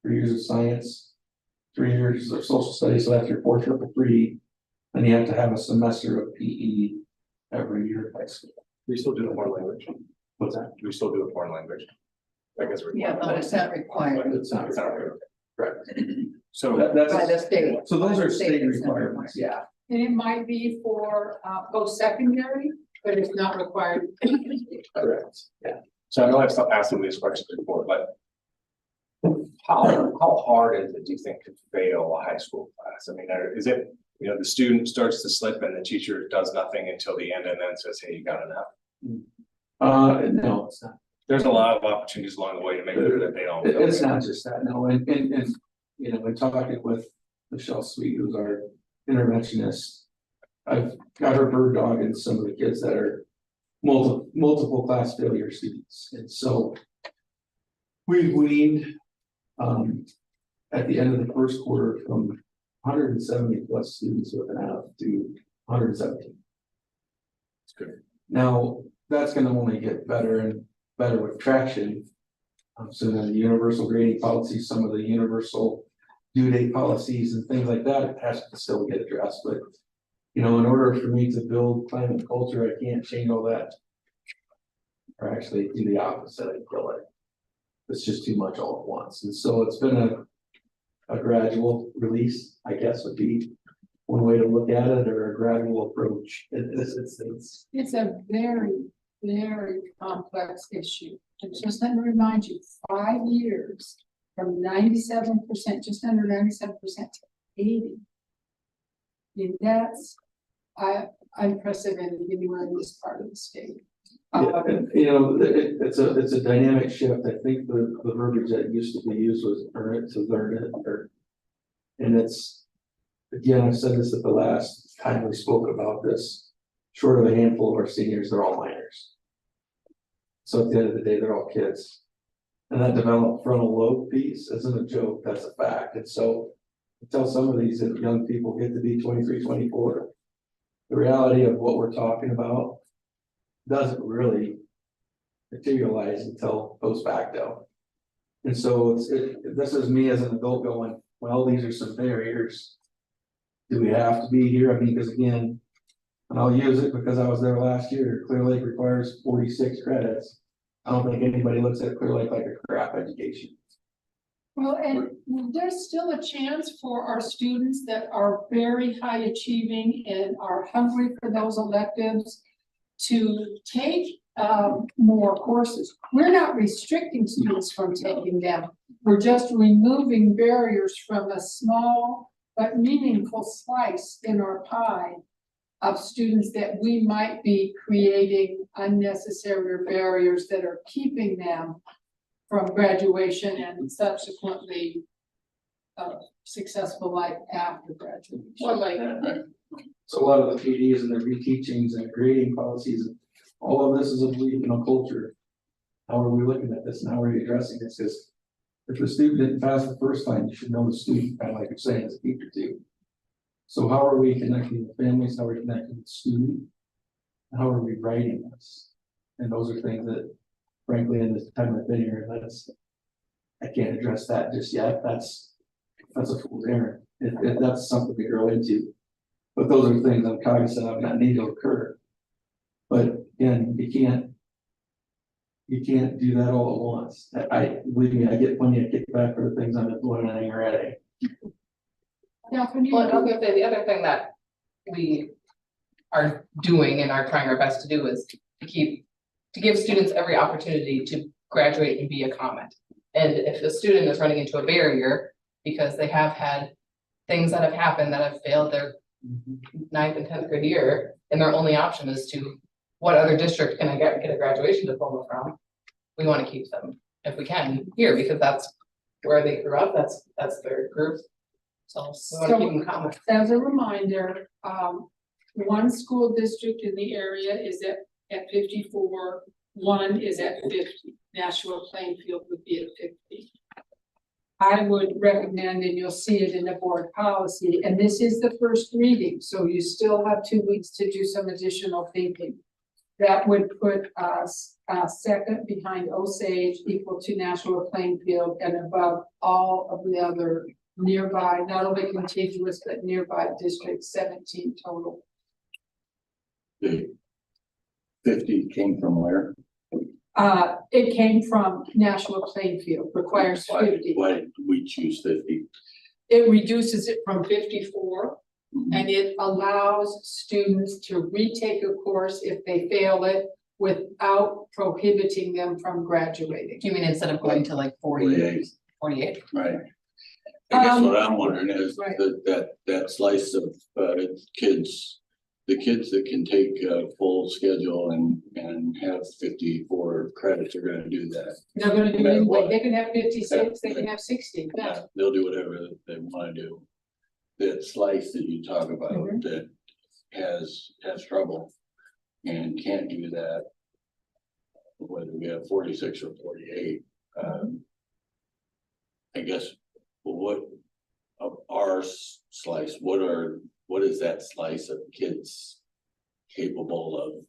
3 years of science, 3 years of social studies, so that's your 4 and you have to have a semester of PE every year at high school. We still do a foreign language. What's that? We still do a foreign language. I guess we're. yeah, but it's not required It's not required. Correct. So That's, by the state. so those By are the state it's not requirements, yeah. And it might be for post-secondary, but it's not required. Correct. Yeah. So I know I've asked them these questions before, but how hard is it, do you think, to fail a high school class? I mean, is it, you know, the student starts to slip and the teacher does nothing until the end and then says, hey, you got enough? No, it's not. There's a lot of opportunities along the way to make sure that they don't. It's not just that, no, and, you know, in talking with Michelle Sweet, who's our interventionist. I've got her bird dog and some of the kids that are multiple class failure students, and so. We weaned, at the end of the first quarter from 170 plus students with an F to 117. It's good. Now, that's gonna only get better and better with traction. So then the universal grading policy, some of the universal due date policies and things like that, it has to still get addressed, but. You know, in order for me to build climate and culture, I can't change all that. Or actually do the opposite, I feel like. It's just too much all at once, and so it's been a gradual release, I guess would be one way to look at it, or a gradual approach. It's a very, very complex issue. And just let me remind you, 5 years from 97%, just under 97% to 80. I mean, that's unprecedented anywhere in this part of the state. Yeah, and you know, it's a dynamic shift. I think the verbiage that used to be used was earn it to learn it, and it's, again, I said this at the last time we spoke about this, short of a handful of our seniors, they're all minors. So at the end of the day, they're all kids. And that developed frontal lobe piece isn't a joke, that's a fact. And so until some of these young people get to be 23, 24, the reality of what we're talking about doesn't really materialize until post facto. And so this is me as an adult going, well, these are some barriers. Do we have to be here? I mean, because again, and I'll use it because I was there last year, Clear Lake requires 46 credits. I don't think anybody looks at Clear Lake like a crap education. Well, and there's still a chance for our students that are very high achieving and are hungry for those electives to take more courses. We're not restricting students from taking them. We're just removing barriers from a small but meaningful slice in our pie of students that we might be creating unnecessary barriers that are keeping them from graduation and subsequently successful life after graduation. Well, like, So a lot of the PDs and the reteachings and grading policies, all of this is a belief in a culture. How are we looking at this? And how are we addressing this? Because if the student didn't pass the first time, you should know the student, kind of like you're saying, as a teacher too. So how are we connecting with families? How are we connecting with the student? How are we writing this? And those are things that, frankly, in this time I've been here, I can't address that just yet, that's a fool's errand, if that's something to grow into. But those are things I'm cognizant of that need to occur. But again, you can't do that all at once. Believe me, I get plenty of kickback for the things I'm implementing already. Now, can you? Well, I was gonna say, the other thing that we are doing and are trying our best to do is to give students every opportunity to graduate and be a comment. And if a student is running into a barrier because they have had things that have happened that have failed their 9th and 10th grade year, and their only option is to, what other district can I get a graduation diploma from? We want to keep them, if we can, here, because that's where they grew up, that's their group. So we want to keep them common. As a reminder, one school district in the area is at 54, one is at 50. Nashua Plainfield would be at 50. I would recommend, and you'll see it in the board policy, and this is the first reading, so you still have 2 weeks to do some additional thinking. That would put us second behind Osage, equal to Nashua Plainfield, and above all of the other nearby, not only contiguous, but nearby districts, 17 total. The 50 came from where? It came from Nashua Plainfield, requires 50. Why did we choose 50? It reduces it from 54, and it allows students to retake a course if they fail it without prohibiting them from graduating. You mean instead of going to like 48? Right. I guess what I'm wondering is right. that slice of kids, the kids that can take a full schedule and have 54 credits are gonna do that. They're gonna do it No matter anyway. what. They can have 56, they Yeah. can have 60. Yeah. They'll do whatever they wanna do. That slice that you talk about Mhm. that has trouble and can't do that. Whether we have 46 or 48, I guess, what of our slice, what is that slice of kids capable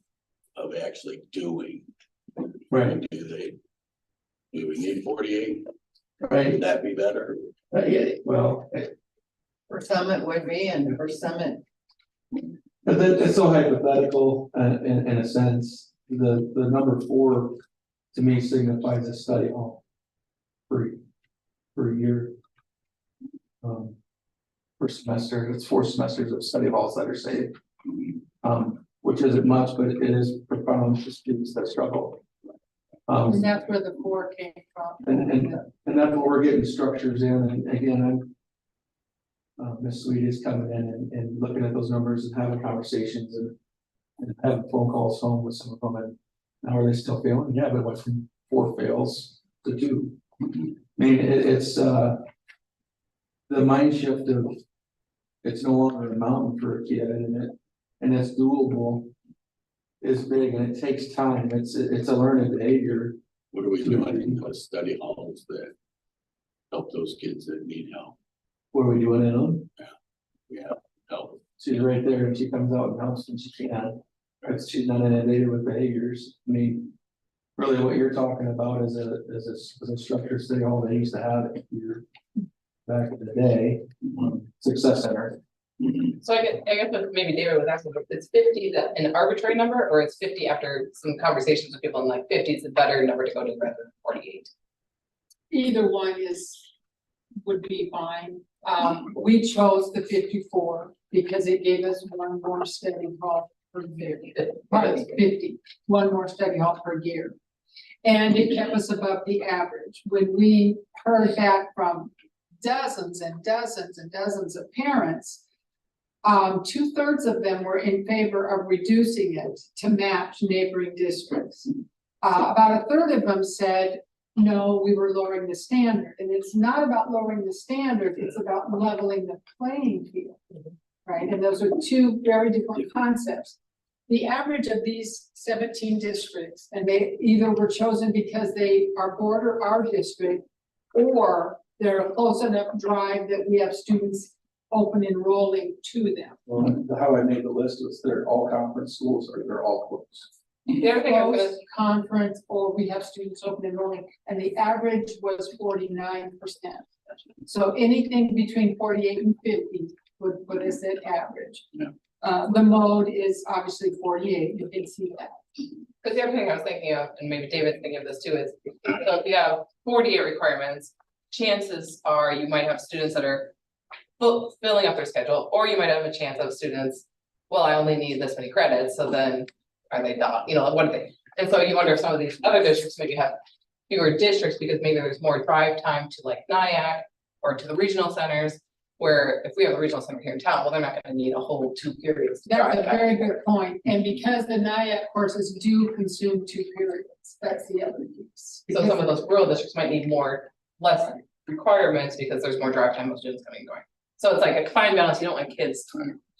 of actually doing? Right, Do we need 48? right, Would that be better? yeah, well, For some it would be, and for some it, but it's so hypothetical, in a sense, the number 4 to me signifies a study hall. Per year. Per semester, it's 4 semesters of study halls that are saved. Which isn't much, but it is profound for students that struggle. And that's where the 4 came from. And that's what we're getting structures in, and again, Ms. Sweet is coming in and looking at those numbers and having conversations and having phone calls home with some of them, and how are they still failing? Yeah, but it went from 4 fails to 2. I mean, it's the mind shift of, it's no longer a mountain for a kid, and it's doable, is big, and it takes time, it's a learned behavior. What are we doing in those study halls that help those kids that need help? What are we doing in them? Yeah, help. She's right there, and she comes out and helps when she can. Because she's not inundated with behaviors. I mean, really what you're talking about is a structured study hall they used to have here back in the day, Success Center. Mhm. So I guess what maybe David was asking, is 50 an arbitrary number, or is 50 after some conversations with people and like 50 is a better number to go to rather than 48? Either one would be fine. We chose the 54 because it gave us 1 more study hall per year. 50, 1 more study hall per year. And it kept us above the average. When we heard back from dozens and dozens and dozens of parents, 2/3 of them were in favor of reducing it to match neighboring districts. About 1/3 of them said, no, we were lowering the standard, and it's not about lowering the standard, it's about leveling the playing field. Right, and those are 2 very different concepts. The average of these 17 districts, and they either were chosen because they are border our district, or they're a close enough drive that we have students open enrolling to them. Well, how I made the list was they're all conference schools, or they're all close. The other thing I was gonna- closed conference, or we have students open enrolling, and the average was 49%. So anything between 48 and 50 would put us at average. Yeah. The mode is obviously 48, you can see that. Because the other thing I was thinking of, and maybe David's thinking of this too, is so if you have 48 requirements, chances are you might have students that are filling up their schedule, or you might have a chance of students, well, I only need this many credits, so then are they not, what are they? And so you wonder if some of these other districts maybe have fewer districts because maybe there's more drive time to like Nyack or to the regional centers. Where if we have a regional center here in town, well, they're not gonna need a whole 2 periods. to That's drive a back. very good point, and because the NIAC courses do consume 2 periods, that's the other piece. So some of those rural districts might need less requirements because there's more drive time of students coming and going. So it's like a fine balance, you don't want kids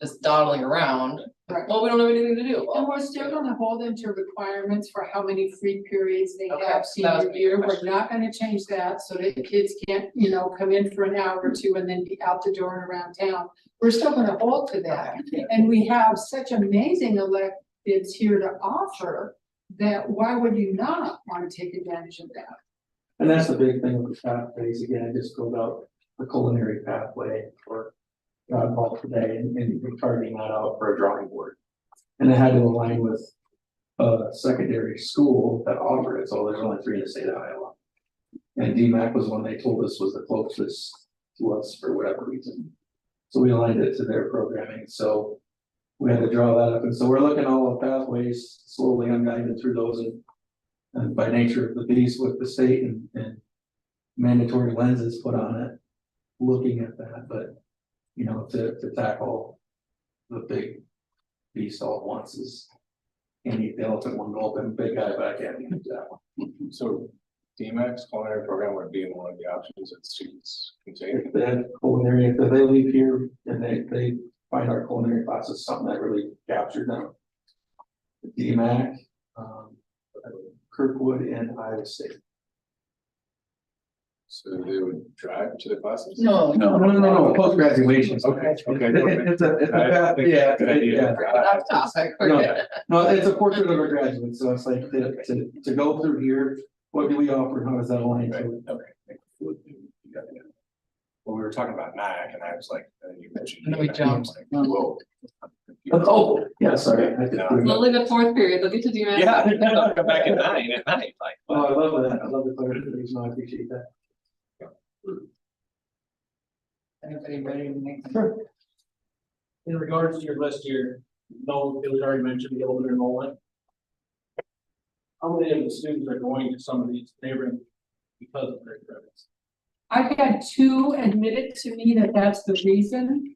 just dawdling around, Right. well, we don't have anything to do. Well, And we're still gonna hold them to requirements for how many free periods they Okay, have that was senior my year. We're question. not gonna change that so that kids can't, come in for an hour or 2 and then be out the door and around town. We're still gonna hold to that. And we have such amazing electives here to offer that why would you not wanna take advantage of that? And that's the big thing with the pathways, again, it just goes out the culinary pathway for ball today and we're targeting that out for a drawing board. And it had to align with a secondary school that offered it, so there's only 3 in the state of Iowa. And DMAC was one they told us was the closest to us for whatever reason. So we aligned it to their programming, so we had to draw that up, and so we're looking all the pathways slowly unguided through those and by nature of the beast with the state and mandatory lenses put on it, looking at that, but to tackle the big beast all at once is can't eat the elephant one gulp and big guy, but I can't do that one. So DMAX culinary program would be one of the options that students can take. If they have culinary, if they leave here and they find our culinary classes something that really captured them. DMAC, Kirkwood and Iowa State. So they would drive to the classes? No. No, post graduation. Okay. It's a path, yeah, Good idea. Off topic. No, it's a portrait of a graduate, so it's like to go through here, what do we offer, how does that align Right, to? okay. Well, we were talking about NIAC and I was like, and then you mentioned. And then we DMAC, jumped. I was like, whoa. Oh, yeah, sorry. No. Only the 4th period, they'll get to do it. Yeah, they'll come back at 9 at night, like. Oh, I love that, I love the clarification, I appreciate that. Anybody ready to make? Sure. In regards to your list here, no, it was already mentioned, the open enrollment. How many of the students are going to some of these neighboring because of their credits? I've had 2 admit it to me that that's the reason.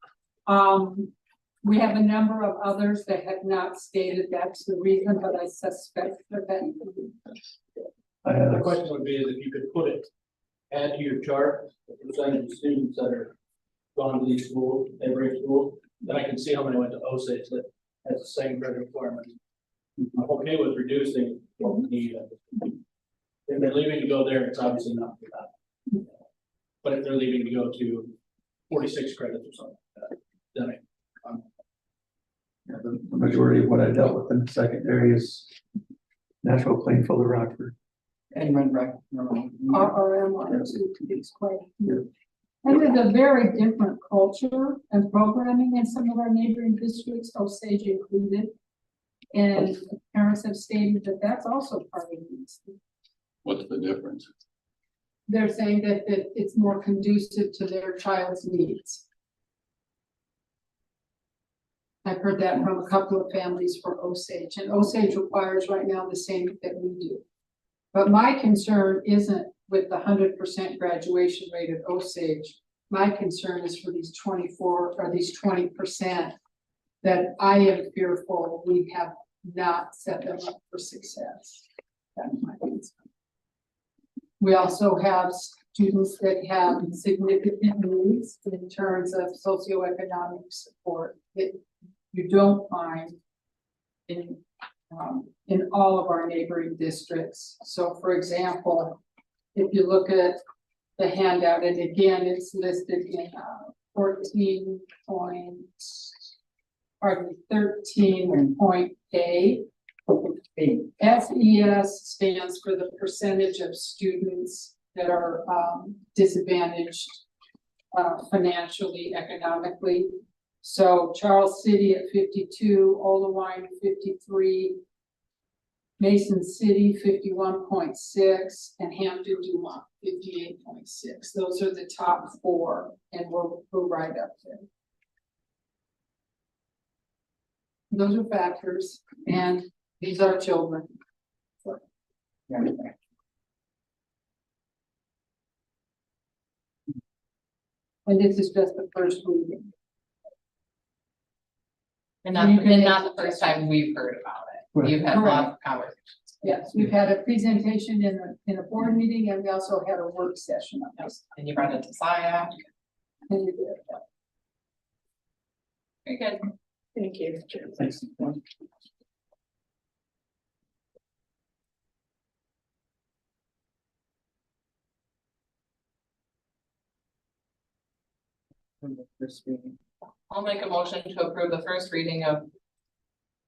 We have a number of others that have not stated that's the reason, but I suspect that. The question would be is if you could put it, add to your chart, the percentage of students that are gone to these schools, neighboring schools, then I can see how many went to Osage that has the same credit requirement. I'm okay with reducing what we need. If they're leaving to go there, it's obviously not for that. But if they're leaving to go to 46 credits or something, like that, then Yeah, the majority of what I dealt with in the secondary is Nashville, Plainfield, or Rockford. And Red Rock. RRM on to be quite. And there's a very different culture and programming in some of our neighboring districts, Osage included. And parents have stated that that's also part of this. What's the difference? They're saying that it's more conducive to their child's needs. I've heard that from a couple of families for Osage, and Osage requires right now the same that we do. But my concern isn't with the 100% graduation rate at Osage. My concern is for these 24 or these 20% that I am fearful we have not set them up for success. That's my concern. We also have students that have significant needs in terms of socioeconomic support that you don't find in all of our neighboring districts. So for example, if you look at the handout, and again, it's listed in 13.A, SES stands for the percentage of students that are disadvantaged financially, economically. So Charles City at 52, Oldewine 53, Mason City 51.6, and Hampton Dumont 58.6. Those are the top four, and we're right up there. Those are factors, and these are children. And this is just the first reading. And not the first time we've heard about it. You've had lots of conversations. Yes, we've had a presentation in a board meeting, and we also had a work session on this. And you brought it to SIAC. And we did that. Very good. Thank you. Thanks. First reading. I'll make a motion to approve the first reading of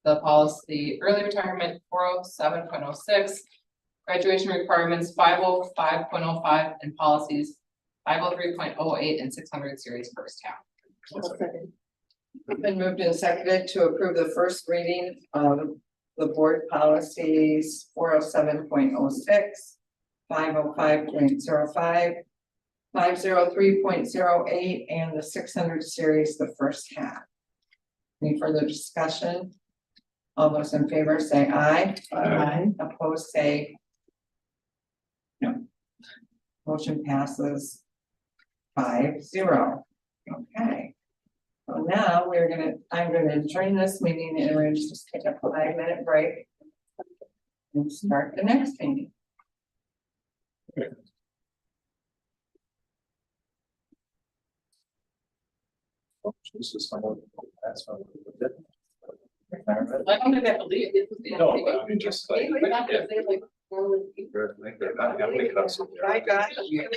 the policy early retirement 407.06, graduation requirements 505.05, and policies 503.08 and 600 series first half. Been moved and seconded to approve the first reading of the board policies 407.06, 505.05, 503.08, and the 600 series, the first half. Any further discussion? All those in favor say aye. Aye. Opposed, say no. Motion passes 5-0. Okay. So now I'm gonna adjourn this meeting and we're just take a 5-minute break and start the next meeting. This is fine. That's fine. I don't think I believe it. No, I mean, just like. We're not gonna say like. They're not having a cuss. I got you.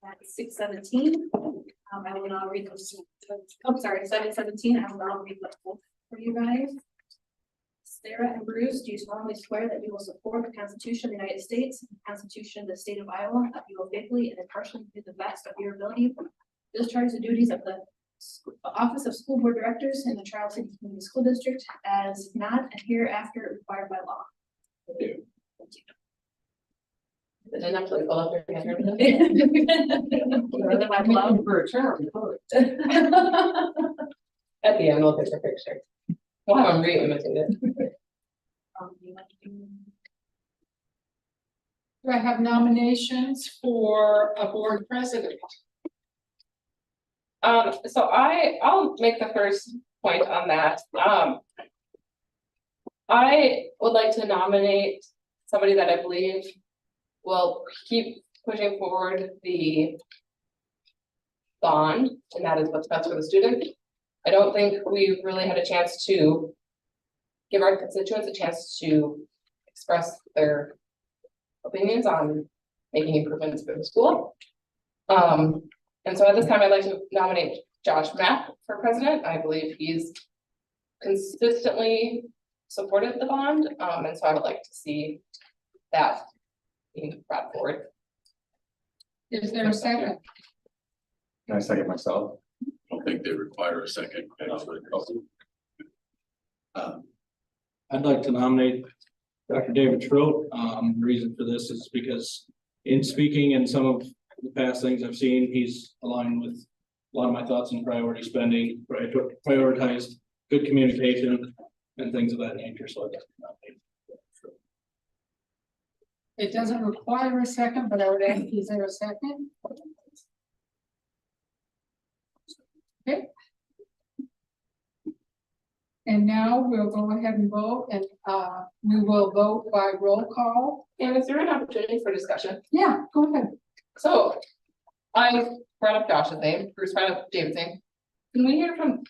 at 6:17. I will now read those, oh, sorry, 7:17, I will now read the oath for you guys. Sarah and Bruce, do you solemnly swear that you will support the Constitution of the United States, and the Constitution of the State of Iowa, that you will faithfully and impartially, to the best of your ability, discharge the duties of the Office of School Board Directors in the Charles City Community School District as not and hereafter required by law? And then actually pull up your hand. For a term. At the end, we'll take a picture. We'll have them re-imitate it. Do I have nominations for a board president? So I'll make the first point on that. I would like to nominate somebody that I believe will keep pushing forward the bond, and that is what's best for the student. I don't think we've really had a chance to give our constituents a chance to express their opinions on making improvements for the school. And so at this time, I'd like to nominate Josh Mack for president. I believe he's consistently supported the bond, and so I would like to see that being brought forward. Is there a second? Can I second myself? I don't think they require a second. Actually. I'd like to nominate Dr. David Schrodt. The reason for this is because in speaking and some of the past things I've seen, he's aligned with a lot of my thoughts on priority spending, prioritized good communication and things of that nature. So I'd like to nominate. It doesn't require a second, but I would ask, is there a second? Okay. And now we'll go ahead and vote, and we will vote by roll call. And is there an opportunity for discussion? Yeah, go ahead. So I brought up Josh's name, Bruce brought up David's name. Can we hear from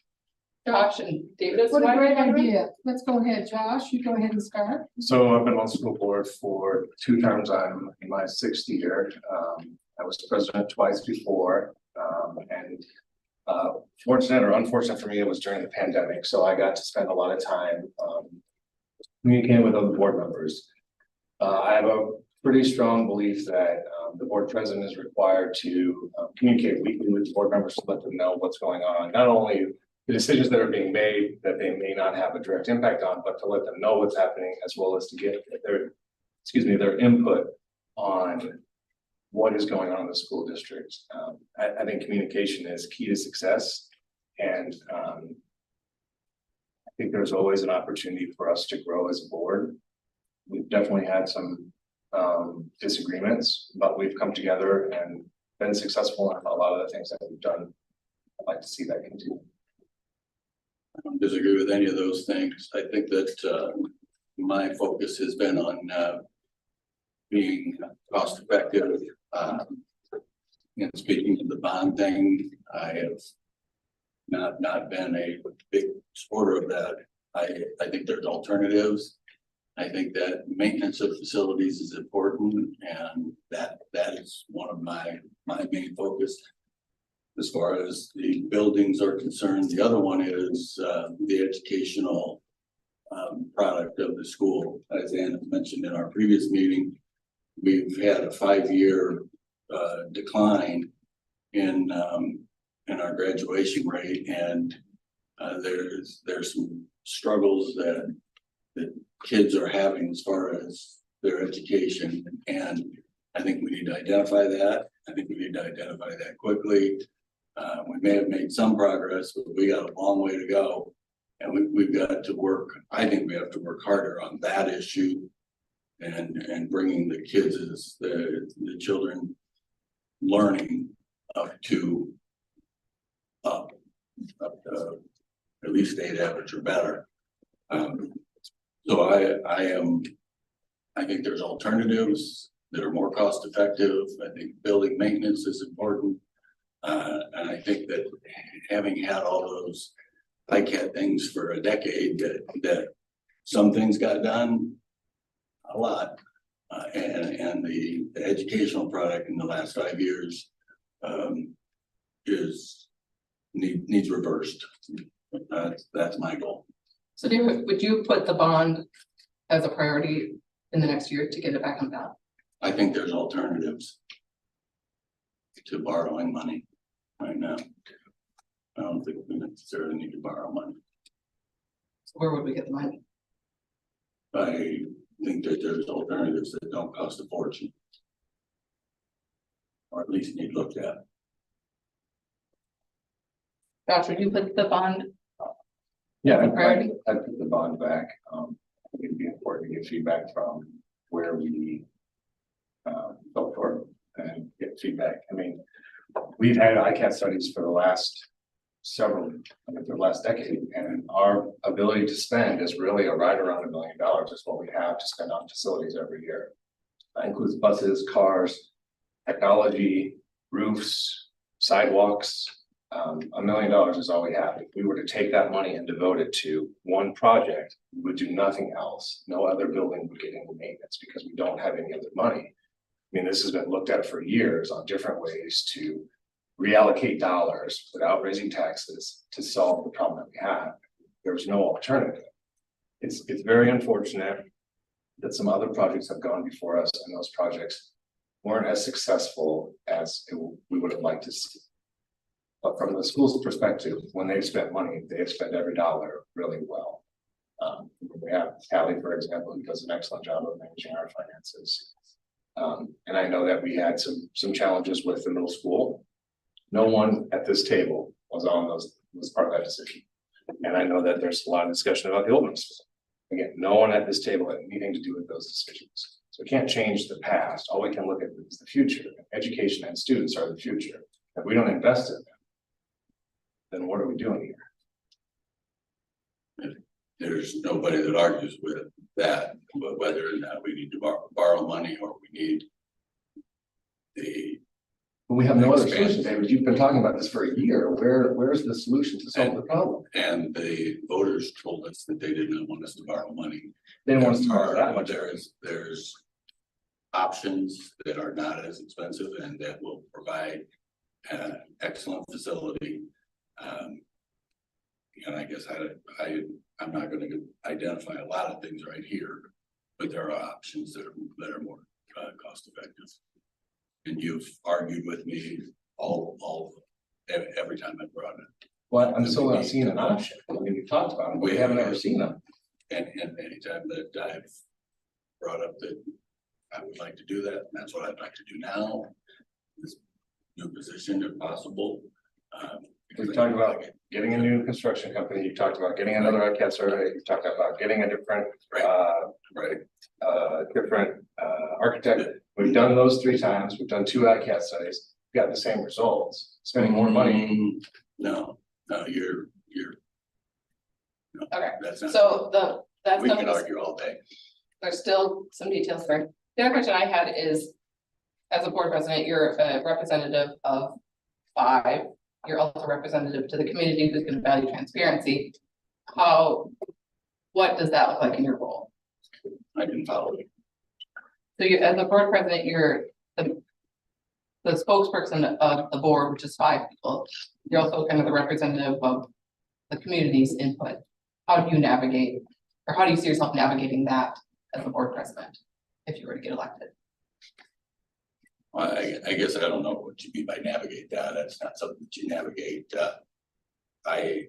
Josh and David? What a great idea. Let's go ahead, Josh. You go ahead and start. So I've been on the school board for 2 terms. I'm in my 6th year. I was president twice before, and fortunate or unfortunate for me, it was during the pandemic. So I got to spend a lot of time communicating with other board members. I have a pretty strong belief that the board president is required to communicate weekly with board members to let them know what's going on, not only the decisions that are being made that they may not have a direct impact on, but to let them know what's happening, as well as to get their input on what is going on in the school district. I think communication is key to success, and I think there's always an opportunity for us to grow as a board. We've definitely had some disagreements, but we've come together and been successful in a lot of the things that we've done. I'd like to see that continue. I don't disagree with any of those things. I think that my focus has been on being cost effective. And speaking to the bond thing, I have not been a big supporter of that. I think there's alternatives. I think that maintenance of facilities is important, and that is one of my main focus. As far as the buildings are concerned, the other one is the educational product of the school. As Anna mentioned in our previous meeting, we've had a 5-year decline in our graduation rate, and there's some struggles that kids are having as far as their education, and I think we need to identify that. I think we need to identify that quickly. We may have made some progress, but we got a long way to go, and we've got to work. I think we have to work harder on that issue, and bringing the kids, the children, learning up to at least state average or better. So I think there's alternatives that are more cost effective. I think building maintenance is important. And I think that having had all those ICAT things for a decade, that some things got done a lot. And the educational product in the last 5 years, is needs reversed. That's my goal. So David, would you put the bond as a priority in the next year to get it back on the ballot? I think there's alternatives to borrowing money right now. I don't think we necessarily need to borrow money. So where would we get the money? I think that there's alternatives that don't cost a fortune. Or at least need looked at. Josh, would you put the bond? Yeah, Priority? I'd put the bond back. I think it'd be important to get feedback from where we vote for and get feedback. I mean, we've had ICAT studies for the last the last decade, and our ability to spend is really right around $1 million is what we have to spend on facilities every year. That includes buses, cars, technology, roofs, sidewalks. $1 million is all we have. If we were to take that money and devote it to one project, we would do nothing else. No other building would get into maintenance because we don't have any other money. I mean, this has been looked at for years on different ways to reallocate dollars without raising taxes to solve the problem that we have. There's no alternative. It's very unfortunate that some other projects have gone before us and those projects weren't as successful as we would have liked to see. But from the school's perspective, when they've spent money, they have spent every dollar really well. We have Callie, for example, who does an excellent job of managing our finances. And I know that we had some challenges with the middle school. No one at this table was part of that decision. And I know that there's a lot of discussion about the old middle school. Again, no one at this table had anything to do with those decisions. So we can't change the past. All we can look at is the future. Education and students are the future. If we don't invest in them, then what are we doing here? There's nobody that argues with that, but whether or not we need to borrow money or we need We have no other solution, David. You've been talking about this for a year. Where's the solution to solve the problem? and the voters told us that they didn't want us to borrow money. They don't want us to borrow that much. There's options that are not as expensive and that will provide an excellent facility. And I guess I'm not gonna identify a lot of things right here, but there are options that are more cost effective. And you've argued with me every time I brought it. Well, I'm still not seeing an option. I mean, we've talked about them, but we haven't ever seen them. And anytime that I've brought up that I would like to do that, and that's what I'd like to do now. This new position if possible. We've talked about getting a new construction company. You've talked about getting another ICAT survey. You've talked about getting a different architect. We've done those 3 times. We've done 2 ICAT studies. We've got the same results, spending more money. No, you're. No, Okay, that's not. so that's We not can the- argue all day. There's still some details there. The other question I had is, as a board president, you're a representative of 5. You're also a representative to the community who's going to value transparency. What does that look like in your role? I can follow you. So you, as a board president, you're the spokesperson of the board, which is 5 people. You're also kind of the representative of the community's input. How do you navigate, or how do you see yourself navigating that as a board president, if you were to get elected? I guess I don't know what you mean by navigate that. That's not something that you navigate. I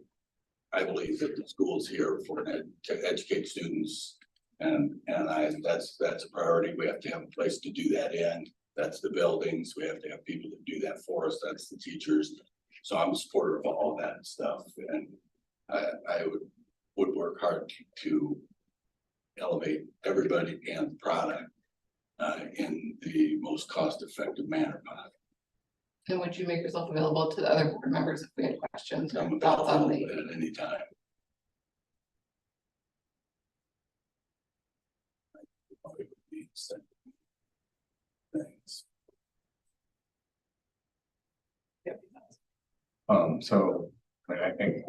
believe that the school's here to educate students. And that's a priority. We have to have a place to do that in. That's the buildings. We have to have people that do that for us. That's the teachers. So I'm a supporter of all that stuff. And I would work hard to elevate everybody and the product in the most cost-effective manner possible. And would you make yourself available to the other board members if we had questions? I'm or thoughts on available the- at any time. Thanks. So I think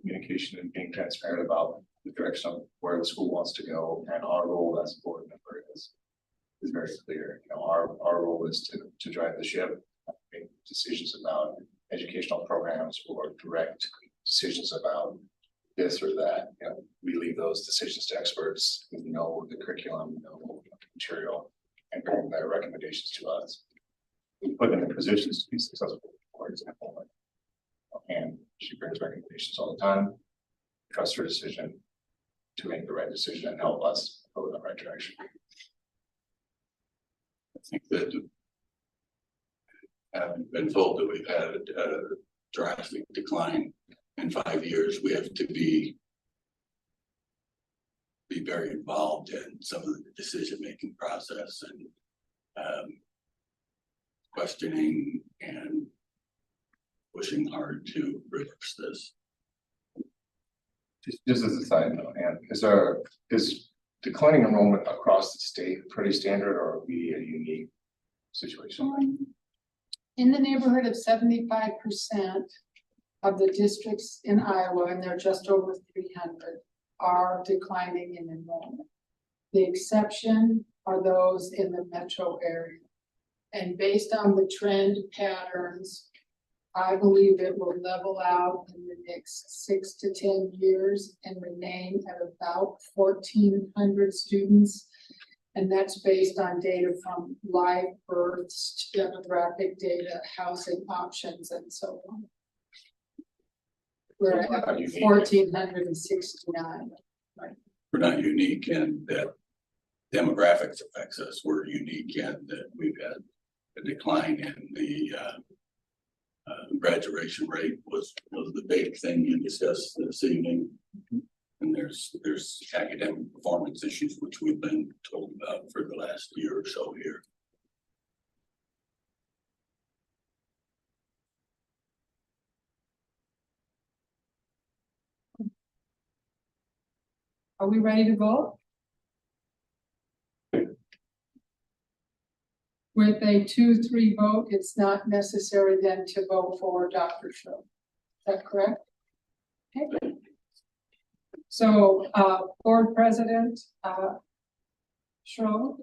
communication and being transparent about the direction of where the school wants to go and our role as a board member is very clear. You know, our role is to drive the ship. I mean, decisions about educational programs or direct decisions about this or that, you know, we leave those decisions to experts who know the curriculum, know the material, and bring their recommendations to us. We put them in positions to be successful, for example, and she brings recommendations all the time. Trust her decision to make the right decision and help us go in the right direction. I think that having been told that we've had a drastic decline in 5 years, we have to be very involved in some of the decision-making process and questioning and pushing hard to reverse this. Just as a side note, and is declining enrollment across the state pretty standard, or are we a unique situation? In the neighborhood of 75% of the districts in Iowa, and they're just over 300, are declining in enrollment. The exception are those in the metro area. And based on the trend patterns, I believe it will level out in the next 6 to 10 years and remain at about 1,400 students. And that's based on data from live births, demographic data, housing options, and so on. We're at 1,469. We're not unique in that demographics affects us. We're unique in that we've had a decline in the graduation rate was the big thing you discussed this evening. And there's academic performance issues, which we've been told about for the last year or so here. Are we ready to vote? With a 2-3 vote, it's not necessary then to vote for Dr. Schroeder. Is that correct? Okay. So, Board President, Schroeder,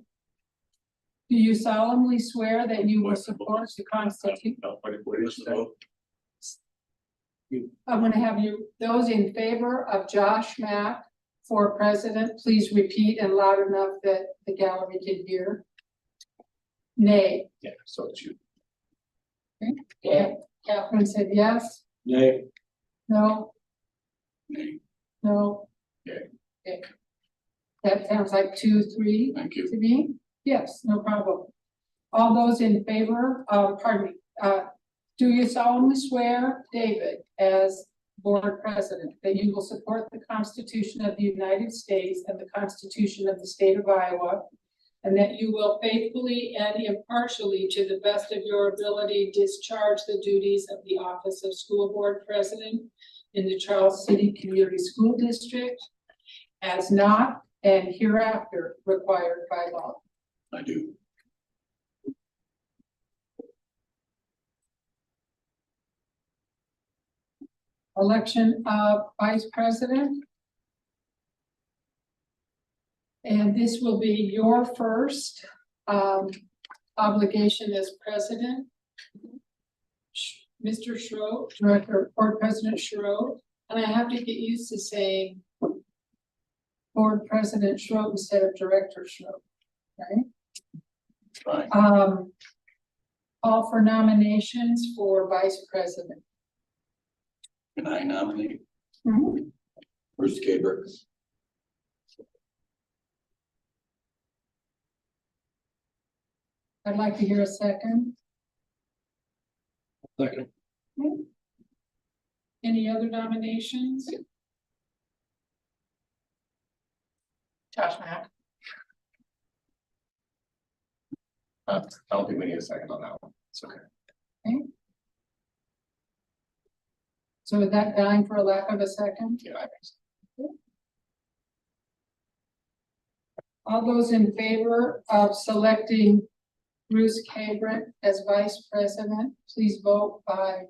do you solemnly swear that you will support the Constitution? What is the vote? I'm gonna have you, those in favor of Josh Mack for president, please repeat and loud enough that the gallery can hear. Nay. Yeah, so it's you. Okay. Catherine said yes. Nay. No. Nay. No. Okay. Okay. That sounds like 2-3 Thank you. to me. Yes, no problem. All those in favor, pardon me, do you solemnly swear, David, as board president, that you will support the Constitution of the United States and the Constitution of the state of Iowa, and that you will faithfully and impartially, to the best of your ability, discharge the duties of the office of school board president in the Charles City Community School District as not and hereafter required by law? I do. Election of vice president. And this will be your first obligation as president. Mr. Schroeder, Director, Board President Schroeder, and I have to get used to saying Board President Schroeder instead of Director Schroeder, right? Fine. Call for nominations for vice president. Can I nominate Mhm. Bruce Kaber? I'd like to hear a second. Second. Any other nominations? Josh Mack. I don't think we need a second on that one. It's okay. So is that dying for a lack of a second? Yeah, I think so. All those in favor of selecting Bruce Cabrit as vice president, please vote by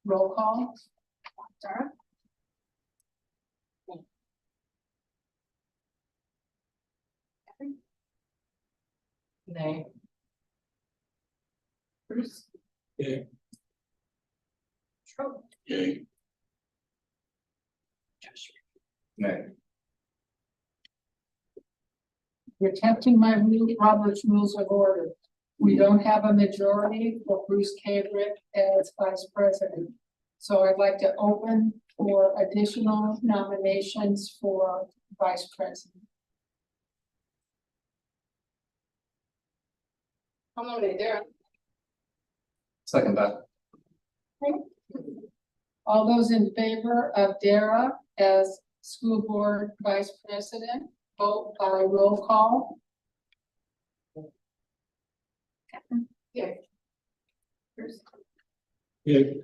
roll call. Sarah? Nay. Bruce? Yay. Yay. Nay. You're tempting my Robert's Rules of Order. We don't have a majority for Bruce Cabrick as vice president. So I'd like to open for additional nominations for vice president. I'll nominate Dara. Second that. All those in favor of Dara as school board vice president, vote by roll call. Yeah. Yay.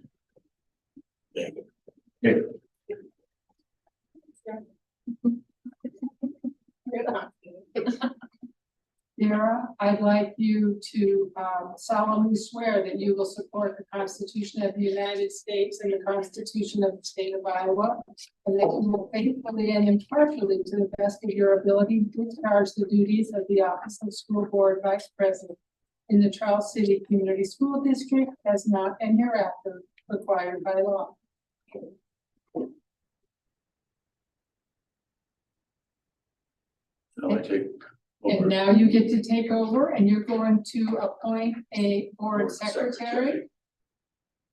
Dara, I'd like you to solemnly swear that you will support the Constitution of the United States and the Constitution of the State of Iowa, and that you will faithfully and impartially, to the best of your ability, discharge the duties of the office of school board vice president in the Charles City Community School District as not and hereafter required by law. So I take And over. now you get to take over, and you're going to appoint a board secretary.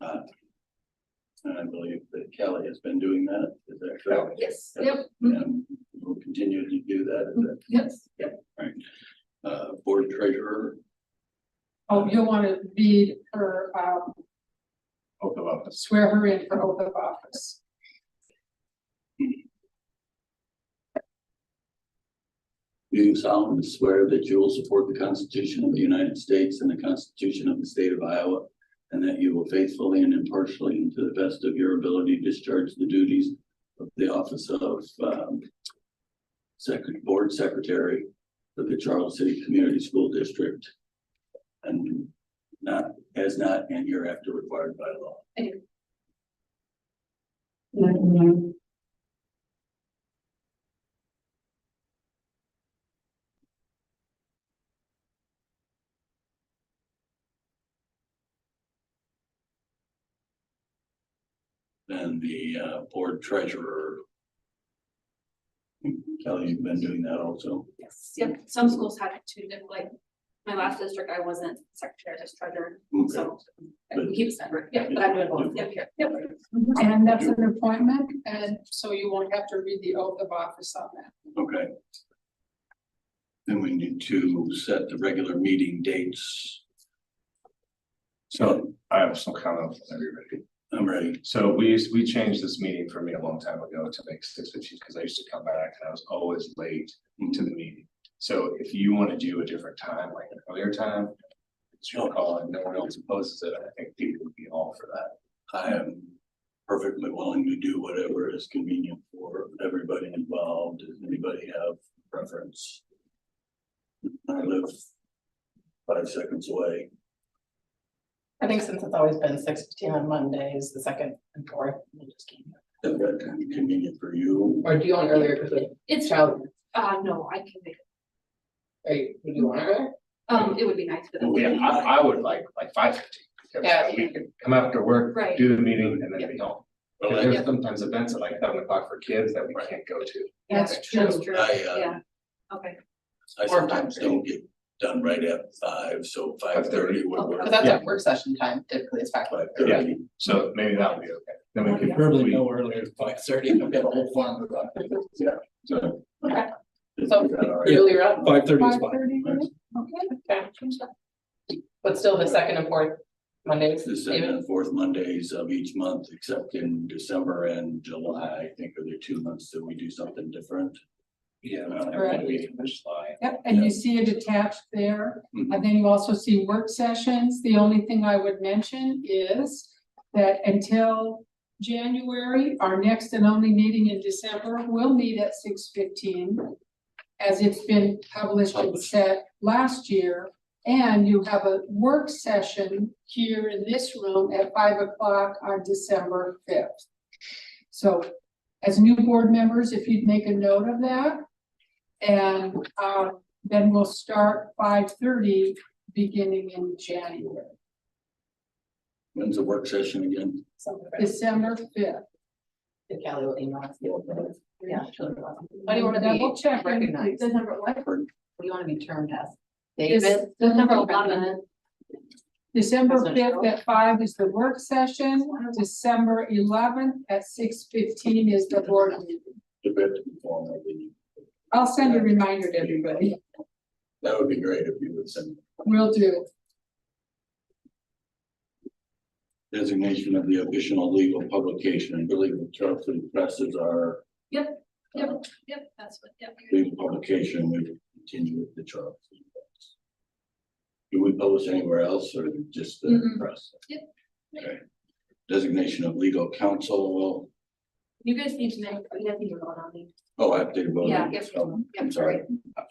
And I believe that Kelly has been doing that. Is that correct? Yes. Yep. And we'll continue to do that. Is that Yes. right? Board treasurer. Oh, you'll want to read her, Oath of office. swear her in for oath of office. Do you solemnly swear that you will support the Constitution of the United States and the Constitution of the State of Iowa, and that you will faithfully and impartially, and to the best of your ability, discharge the duties of the office of board secretary for the Charles City Community School District, and not and hereafter required by law? And the board treasurer. Kelly, you've been doing that also. Yes, yep, some schools have two different, like, my last district, I wasn't secretary, just treasurer, so. We keep it separate, yeah, but I'm doing both, yep, here, yep. And that's an appointment, and so you won't have to read the oath of office on that. Okay. Then we need to set the regular meeting dates. So I have some comments. Are you ready? I'm ready. So we changed this meeting for me a long time ago to make 6:15 because I used to come back and I was always late to the meeting. So if you want to do a different time, like an earlier time, it's your call and no one else opposes it. I think people would be all for that. I am perfectly willing to do whatever is convenient for everybody involved. Does anybody have preference? I live 5 seconds away. I think since it's always been 6:15 on Mondays, the second and fourth, we'll just keep it. Is that kind of convenient for you? Or do you want earlier because of It's, child, no, I can make would you want earlier? it, it would be nice for them. Yeah, I would like 5:15. Yeah. We can come after work, Right. do the meeting and then be home. Well, Because I- there's sometimes events at like 7 o'clock for kids that we can't go to. That's true. That's true, I, yeah, okay. I sometimes don't get done right at 5, so 5:30 would work. Because that's Yeah. like work session time, typically it's 5:30. 5:30. So maybe that would be okay. Then we could Preferably no earlier than 5:30. I've got a whole farm of that. So. Okay. Is So that all right? earlier up, 5:30 is fine. 5:30, okay. okay. But still the second and fourth Mondays, The second David? and fourth Mondays of each month, except in December and July, I think are the 2 months that we do something different. Yeah. Right. Meeting in July. Yep, and you see it attached there, Mhm. and then you also see work sessions. The only thing I would mention is that until January, our next and only meeting in December will meet at 6:15. As it's been published and set last year, and you have a work session here in this room at 5 o'clock on December 5th. So as new board members, if you'd make a note of that. And then we'll start 5:30 beginning in January. When's the work session again? December fifth. Kelly will email us. Yeah. How do you wanna Double be check. recognized? December what? What do you wanna be termed as? David, December 11th. December President fifth at 5 is the work session. December 11th at 6:15 is the board meeting. I'll send a reminder to everybody. That would be great if you would send Will do. designation of the official legal publication. I believe the Charleston Press is our Yep, that's what, yep. legal publication. We continue with the Charleston Press. Do we publish anywhere else or just the Mhm. press? Yep. Okay. Designation of legal counsel. You guys need to make, you guys need to vote on these. Oh, I have to vote. Yeah, on yep, this. Oh, I'm yep, sorry.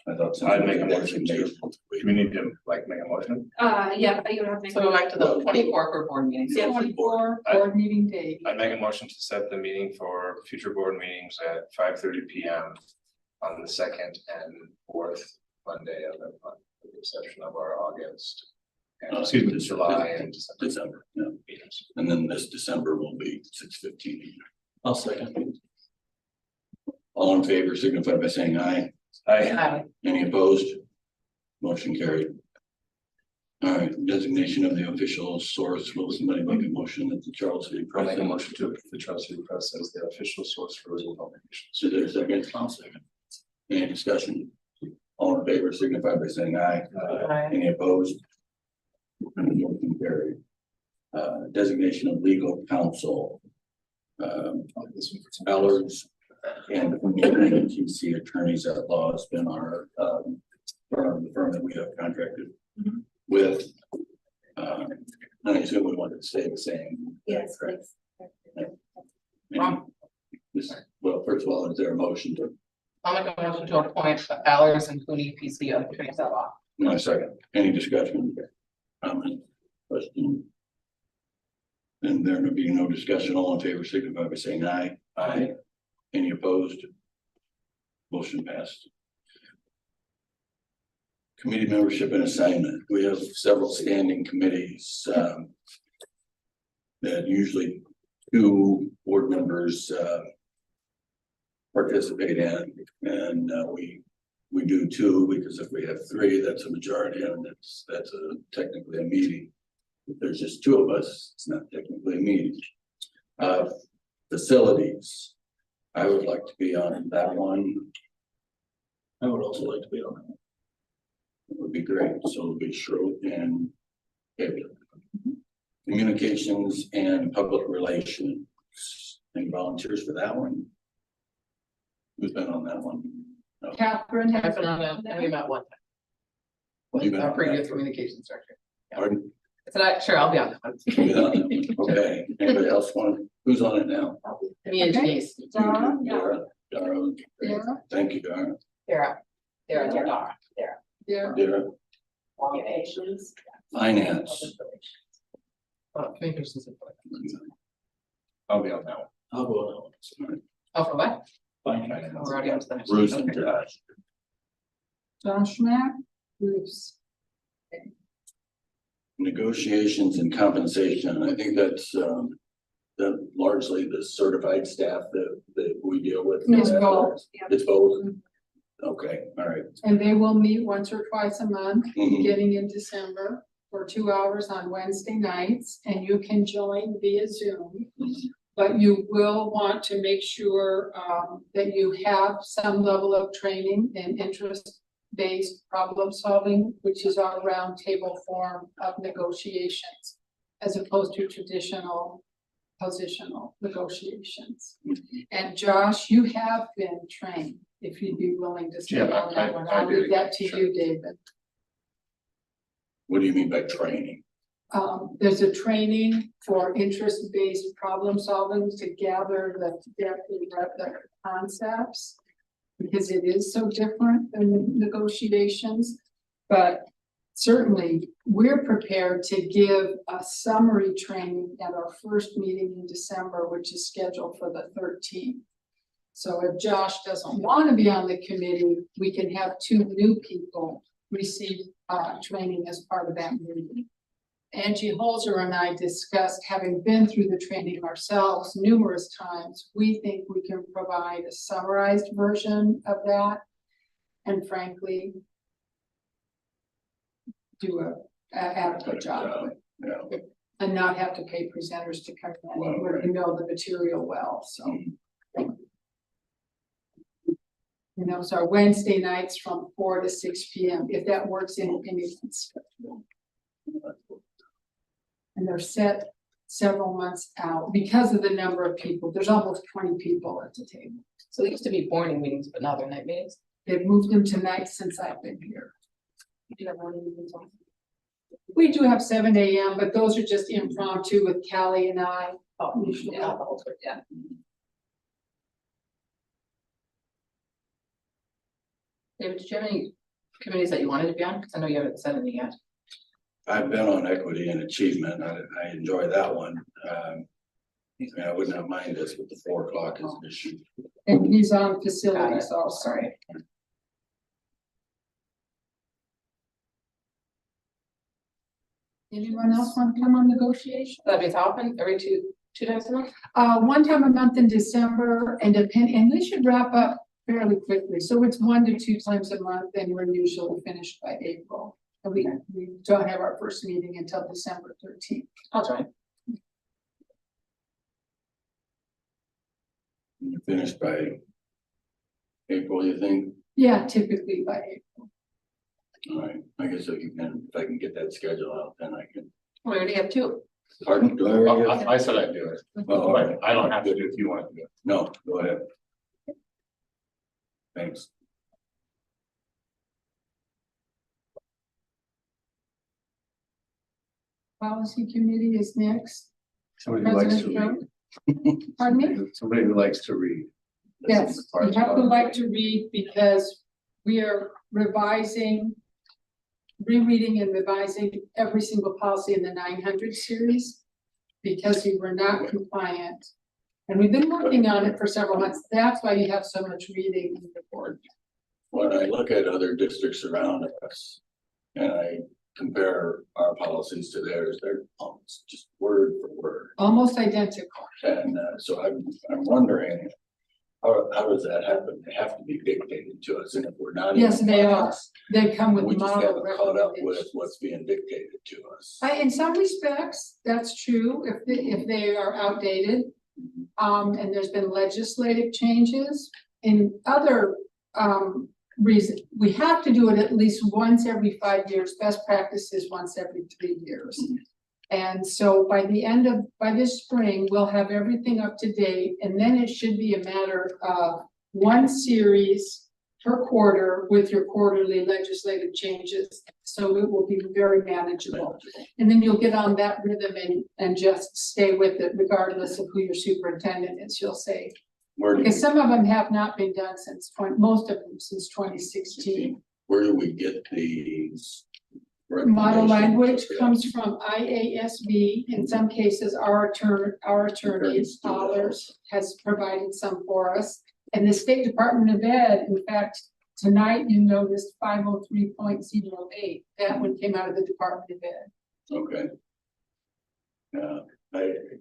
I thought. I'd make a motion to- Designation. Do we need to like make a motion? Yeah, but you would have to make. So go back to the 24 for board meetings. Yeah. 24 board meeting date. I'd make a motion to set the meeting for future board meetings at 5:30 PM on the second and fourth Monday of the month, with the exception of our August. And excuse me, July and December, yeah. meetings. And then this December will be 6:15. I'll second. All in favor signify by saying aye. Aye. Any opposed? Motion carried. All right, designation of the official source. Will somebody make a motion that the Charles City I'll Press? make a motion to the Charles City Press as the official source for legal publications. So there's a second. I'll second. Any discussion? All in favor signify by saying aye. Aye. Any opposed? Motion carried. Designation of legal counsel. Allards and GC attorneys at law has been our firm, the firm that we have contracted with. I assume we wanted to stay the same. Yes, Correct. Wrong. Well, first of all, is there a motion to, I'll make a motion to appoint Allers and Cooney PC of attorneys at law. no, second, any discussion? Comment, question? And there will be no discussion, all in favor signify by saying aye. Aye. Any opposed? Motion passed. Committee membership and assignment. We have several standing committees, that usually two board members, participate in, and, we do two, because if we have three, that's a majority, and that's technically a meeting. If there's just two of us, it's not technically a meeting. Facilities. I would like to be on that one. I would also like to be on that. It would be great. So it'll be Schroed and David. Communications and public relations. Any volunteers for that one? Who's been on that one? No. Catherine I've has. been on that, and we met one time. You've With been our on previous that. communications director. Pardon? So that, sure, I'll be on that one. You've been on that one. Okay, anybody else want, who's on it now? Me and Okay. Denise, Dara, Dara, Dara, Dara, thank you, Dara. Dara, Dara. Dara. Dara, Communications. finance. Communications. I'll be on that one. I'll go on that one. Oh, for what? Fine. Oh, we're already on to the next. Bruce one. and Okay. Josh. Josh Mack, Bruce. Negotiations and compensation, I think that's the largely the certified staff that we deal with. It's both. It's both? Okay, all right. And they will meet once or twice a month, Mhm. beginning in December, for 2 hours on Wednesday nights, and you can join via Zoom. But you will want to make sure that you have some level of training in interest-based problem solving, which is our roundtable form of negotiations, as opposed to traditional positional negotiations. And Josh, you have been trained, if you'd be willing to stay Yeah, on that one. I I'll did, leave that to sure. you, David. What do you mean by training? There's a training for interest-based problem solving to gather the depth and breadth of concepts. Because it is so different than negotiations, but certainly we're prepared to give a summary training at our first meeting in December, which is scheduled for the 13th. So if Josh doesn't want to be on the committee, we can have two new people receive training as part of that meeting. Angie Holzer and I discussed, having been through the training ourselves numerous times, we think we can provide a summarized version of that. And frankly, do a adequate job of it, Yeah, and not have to pay presenters to come in and really know the material well, so. You know, so our Wednesday nights from 4 to 6 p.m., if that works in anyone's schedule. And they're set several months out because of the number of people. There's almost 20 people at the table. So they used to be morning meetings, but now they're night meetings. They've moved them to night since I've been here. Do you have morning meetings on? We do have 7 a.m., but those are just impromptu with Callie and I. Oh, yeah, the whole group, yeah. David, did you have any committees that you wanted to be on? Because I know you haven't said any yet. I've been on equity and achievement. I enjoy that one. I would not mind this, but the 4 o'clock is an issue. And he's on facilities also. Sorry. Anyone else want to come on negotiation? That'd be how often? Every two times a month? One time a month in December and and they should wrap up fairly quickly. So it's 1 to 2 times a month and we're usually finished by April. And we don't have our first meeting until December 13th. I'll join. You're finished by April, you think? Yeah, typically by April. All right, I guess if I can get that schedule out, then I can. We already have 2. Pardon, do I already have? I said I'd do it, Oh, all right. but I don't have to do it if you want to do it. No, go ahead. Thanks. Policy committee is next. Somebody who likes to President read. Pardon me? Somebody who likes to read. Yes, you have to like to read because we are revising, rereading and revising every single policy in the 900 series because we were not compliant. And we've been working on it for several months. That's why you have so much reading in the board. When I look at other districts around us and I compare our policies to theirs, they're almost just word for word. Almost identical. And so I'm wondering, how does that happen? They have to be dictated to us, and if we're not. Yes, they are. They come with We just model haven't caught up with recommendations. what's being dictated to us. In some respects, that's true, if they are outdated. And there's been legislative changes. In other reasons, we have to do it at least once every 5 years. Best practice is once every 3 years. And so by this spring, we'll have everything up to date, and then it should be a matter of 1 series per quarter with your quarterly legislative changes. So it will be very manageable. And then you'll get on that rhythm and just stay with it regardless of who your superintendent is, you'll say. Because some of them have not been done since most of them since 2016. Where do we get these? Model language recommendations? comes from IASB. In some cases, our attorneys, others has provided some for us. And the State Department of Ed, in fact, tonight you noticed 503.08. That one came out of the Department of Ed. Okay.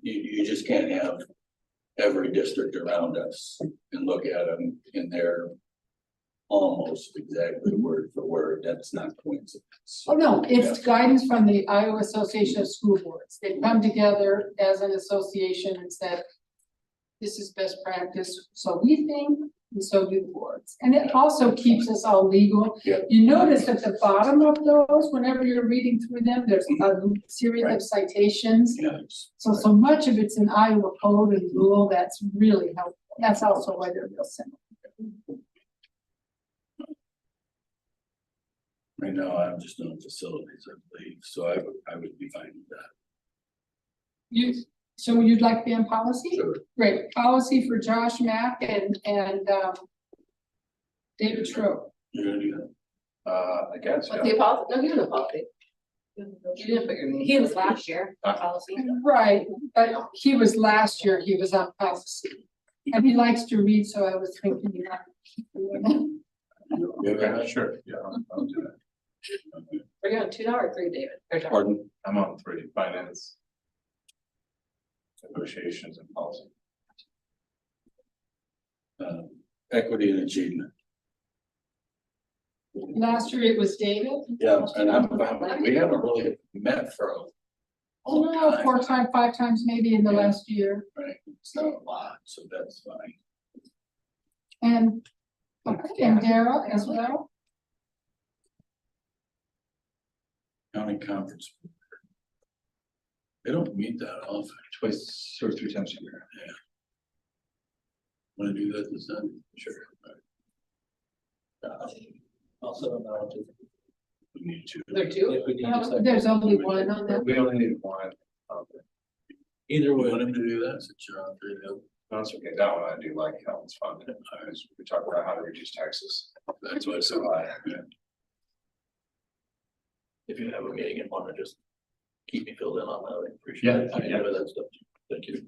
You just can't have every district around us and look at them in their almost exactly word for word. That's not coincidence. Oh, no, it's guidance from the Iowa Association of School Boards. They've come together as an association and said, this is best practice, so we think, and so do the boards. And it also keeps us all legal. Yep. You notice at the bottom of those, whenever you're reading through them, there's a series of citations. Yeah. So much of it's in Iowa code and rule. That's really helpful. That's also why they're real simple. Right now, I'm just doing facilities, I believe, so I would be fine with that. So you'd like to be on policy? Sure. Great, policy for Josh Mack and David Trope. You're gonna do that? I guess, What's the policy? No, give him the policy. You didn't put your name. He was last year, policy. Right, but he was last year, he was on policy. And he likes to read, so I was thinking. Yeah, Sure, yeah, I'll do that. Are you on 2 now or 3, David? Or John? Pardon? I'm on 3, finance. Negotiations and policy. Equity and achievement. Last year it was David. Yeah, and we haven't really met for a Oh, long no, time. 4 times, 5 times maybe in the Yeah. last year. Right, it's not a lot, so that's fine. And Dara as well. County conference. They don't meet that often. Twice or 3 times a year. Want to do that this time? Sure. Also, We need to. There 2? if we need to second. There's only one on that. We only need 1. Either We way, want him to do that, since you're on three of them. That's okay, that one I do like, how it's fun. We talk about how to reduce taxes. That's what it's So about. I, if you have a meeting and want to just keep me filled in on that, I appreciate it. I know that stuff. Thank you.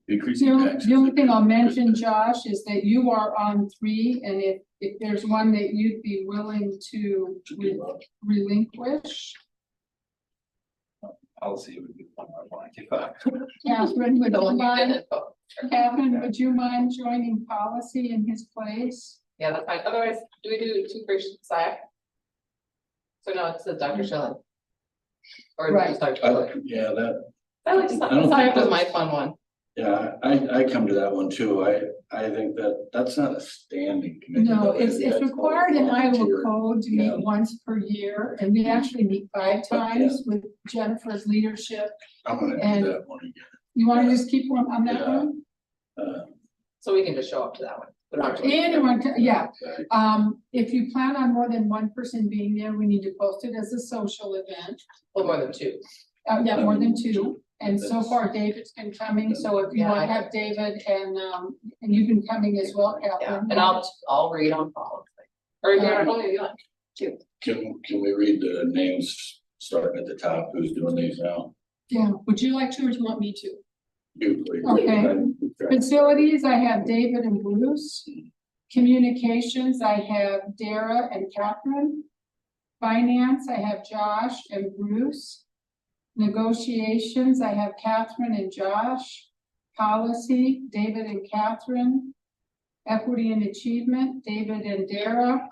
Decreasing taxes. The only thing I'll mention, Josh, is that you are on 3, and if there's one that you'd be willing to relinquish. policy would be 1.95. Catherine, would The you one you mind, didn't vote. Catherine, would you mind joining policy in his place? Yeah, that's fine. Otherwise, do we do 2 for SIAC? So no, it's the Dr. Schilling. Or is it Right. just Dr. Schilling? Yeah, that, I like I don't think SIAC was my that's- fun one. yeah, I come to that one too. I think that's not a standing committee. No, though. it's That's required in Iowa volunteer. code to Yeah. meet once per year, and we actually meet 5 times with Jennifer's leadership. I'm gonna and- do that one again. You wanna just keep one on that Yeah. one? So we can just show up to that one. But not- Anyone, yeah, Okay. if you plan on more than 1 person being there, we need to post it as a social event. Well, more than 2. Yeah, more than 2, and so That's- far David's been coming, so if you Yeah. wanna have David and you've been coming as well, Yeah, Catherine. and I'll read on policy. Or Darren, oh, you like? Can we read the names starting at the top? Who's doing these now? Yeah, would you like to, or do you want me to? You, please. Okay. Facilities, I have David and Bruce. Communications, I have Dara and Catherine. Finance, I have Josh and Bruce. Negotiations, I have Catherine and Josh. Policy, David and Catherine. Equity and Achievement, David and Dara.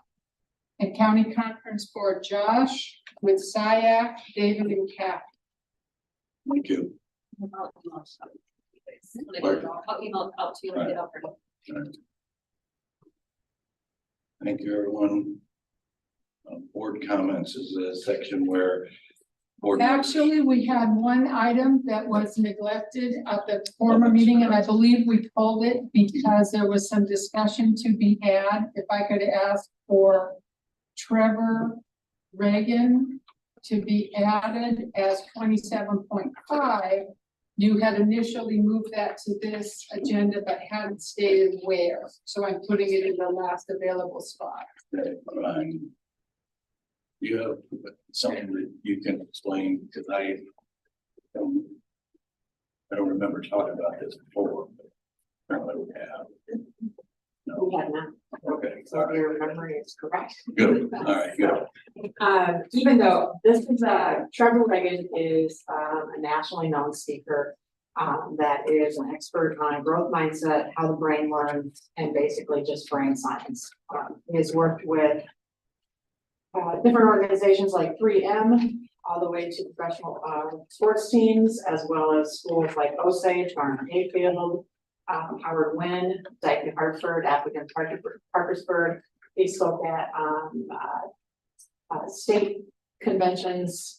And County Conference Board, Josh, with SIAC, David and Kat. Thank you. I'll email it out to you and get up. Thank you, everyone. Board comments is a section where. board members- Actually, we had one item that was neglected at the former meeting, and I believe we pulled it because there was some discussion to be had. If I could ask for Trevor Reagan to be added as 27.5. You had initially moved that to this agenda, but hadn't stated where, so I'm putting it in the last available spot. Okay, you have something that you can explain, because I don't remember talking about this before, but apparently we have. No, We have not, okay, so your memory is correct. good, all right, good. Even though this is, Trevor Reagan is, a nationally known speaker. That is an expert on growth mindset, how the brain learns, and basically just brain science. He has worked with. Different organizations like 3M, all the way to professional, sports teams, as well as schools like Osage, Garner Hayfield. Howard Wynn, Dyke Hartford, Appleton Parkersburg. He spoke at, state conventions,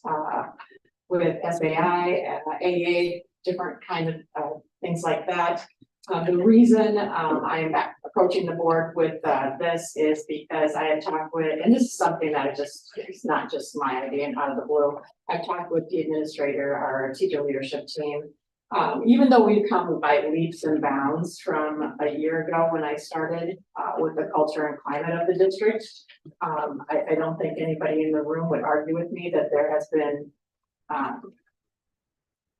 with SAI, AEA, different kind of, things like that. The reason, I am approaching the board with, this is because I had talked with, and this is something that it's not just my idea and out of the blue. I've talked with the administrator, our teacher leadership team. Even though we've come by leaps and bounds from a year ago when I started, with the culture and climate of the district. I don't think anybody in the room would argue with me that there has been,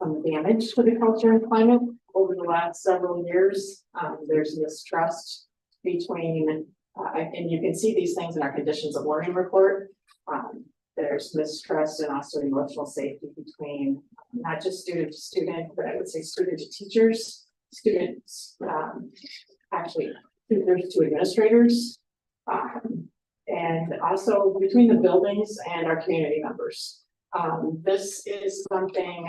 some damage to the culture and climate over the last several years. There's mistrust between, and you can see these things in our conditions of learning report. There's mistrust and also emotional safety between not just student to student, but I would say student to teachers, students, actually tutors to administrators. And also between the buildings and our community members. This is something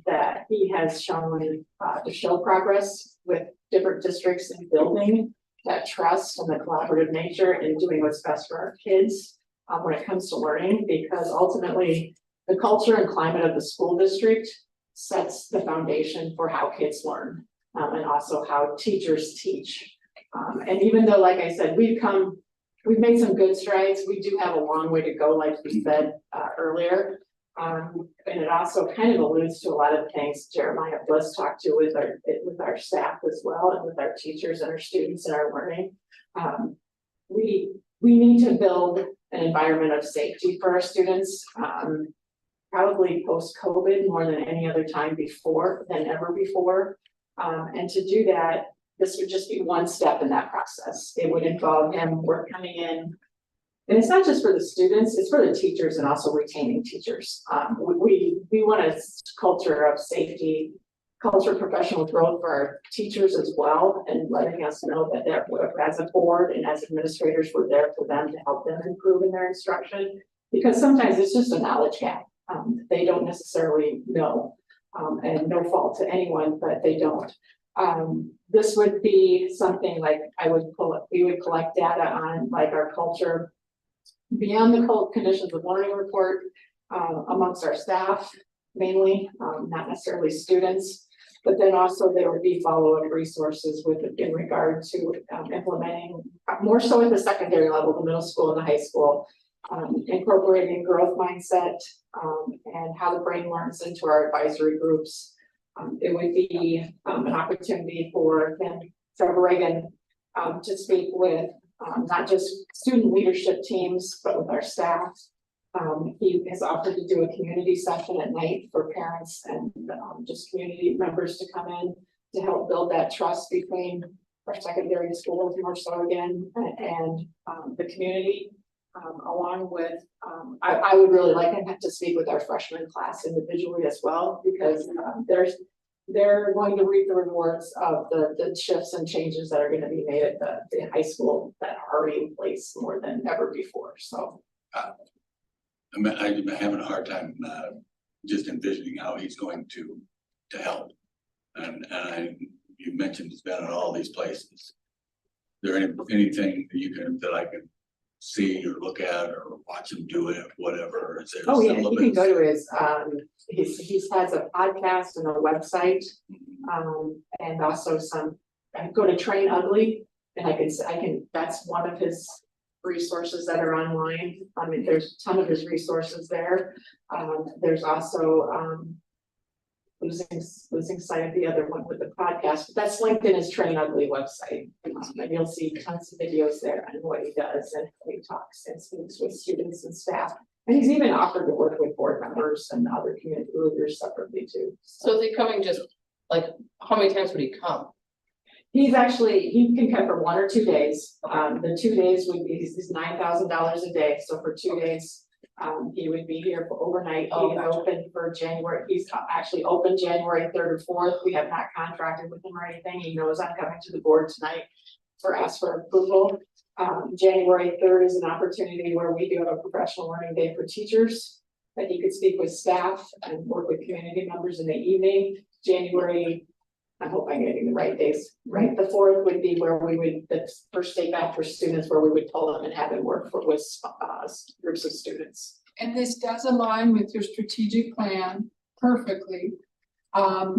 that he has shown to show progress with different districts in building that trust and the collaborative nature and doing what's best for our kids when it comes to learning, because ultimately the culture and climate of the school district sets the foundation for how kids learn and also how teachers teach. And even though, like I said, we've made some good strides, we do have a long way to go, like we said earlier. And it also kind of alludes to a lot of things Jeremiah Bliss talked to with our staff as well, and with our teachers and our students and our learning. We need to build an environment of safety for our students, probably post-COVID more than any other time than ever before. And to do that, this would just be one step in that process. It would involve we're coming in. And it's not just for the students, it's for the teachers and also retaining teachers. We want a culture of safety, culture of professional growth for our teachers as well, and letting us know that they're, as a board and as administrators, we're there for them to help them improve in their instruction. Because sometimes it's just a knowledge gap. They don't necessarily know, and no fault to anyone, but they don't. This would be something like we would collect data on like our culture beyond the conditions of learning report amongst our staff, mainly, not necessarily students, but then also there would be follow-up resources in regard to implementing more so at the secondary level, the middle school and the high school, incorporating growth mindset and how the brain learns into our advisory groups. It would be an opportunity for Trevor Reagan to speak with not just student leadership teams, but with our staff. He has offered to do a community session at night for parents and just community members to come in to help build that trust between our secondary schools more so again and the community. Along with, I would really like him to speak with our freshman class individually as well, because they're going to reap the rewards of the shifts and changes that are going to be made at the high school that are already in place more than ever before. So I'm having a hard time just envisioning how he's going to help. And you mentioned he's been at all these places. Is there anything that I can see or look at or watch him do it, whatever? Is there yeah, you can go to his he has a podcast and a website, and also I go to Train Ugly, and I can that's one of his resources that are online. I mean, there's a ton of his resources there. There's also losing sight of the other one with the podcast, but that's linked in his Train Ugly website. And you'll see tons of videos there on what he does and how he talks and speaks with students and staff. And he's even offered to work with board members and other community leaders separately too. So is he coming just like, how many times would he come? He can come for 1 or 2 days. The 2 days would be he's $9,000 a day. So for 2 days, he would be here for overnight. He is open for January. He's actually open January 3rd or 4th. We have not contracted with him or anything. He knows I'm coming to the board tonight ask for approval. January 3rd is an opportunity where we do have a professional learning day for teachers that he could speak with staff and work with community members in the evening. January, I hope I'm getting the right days, right? The 4th would be where the first day back for students, where we would pull them and have them work with groups of students. And this does align with your strategic plan perfectly.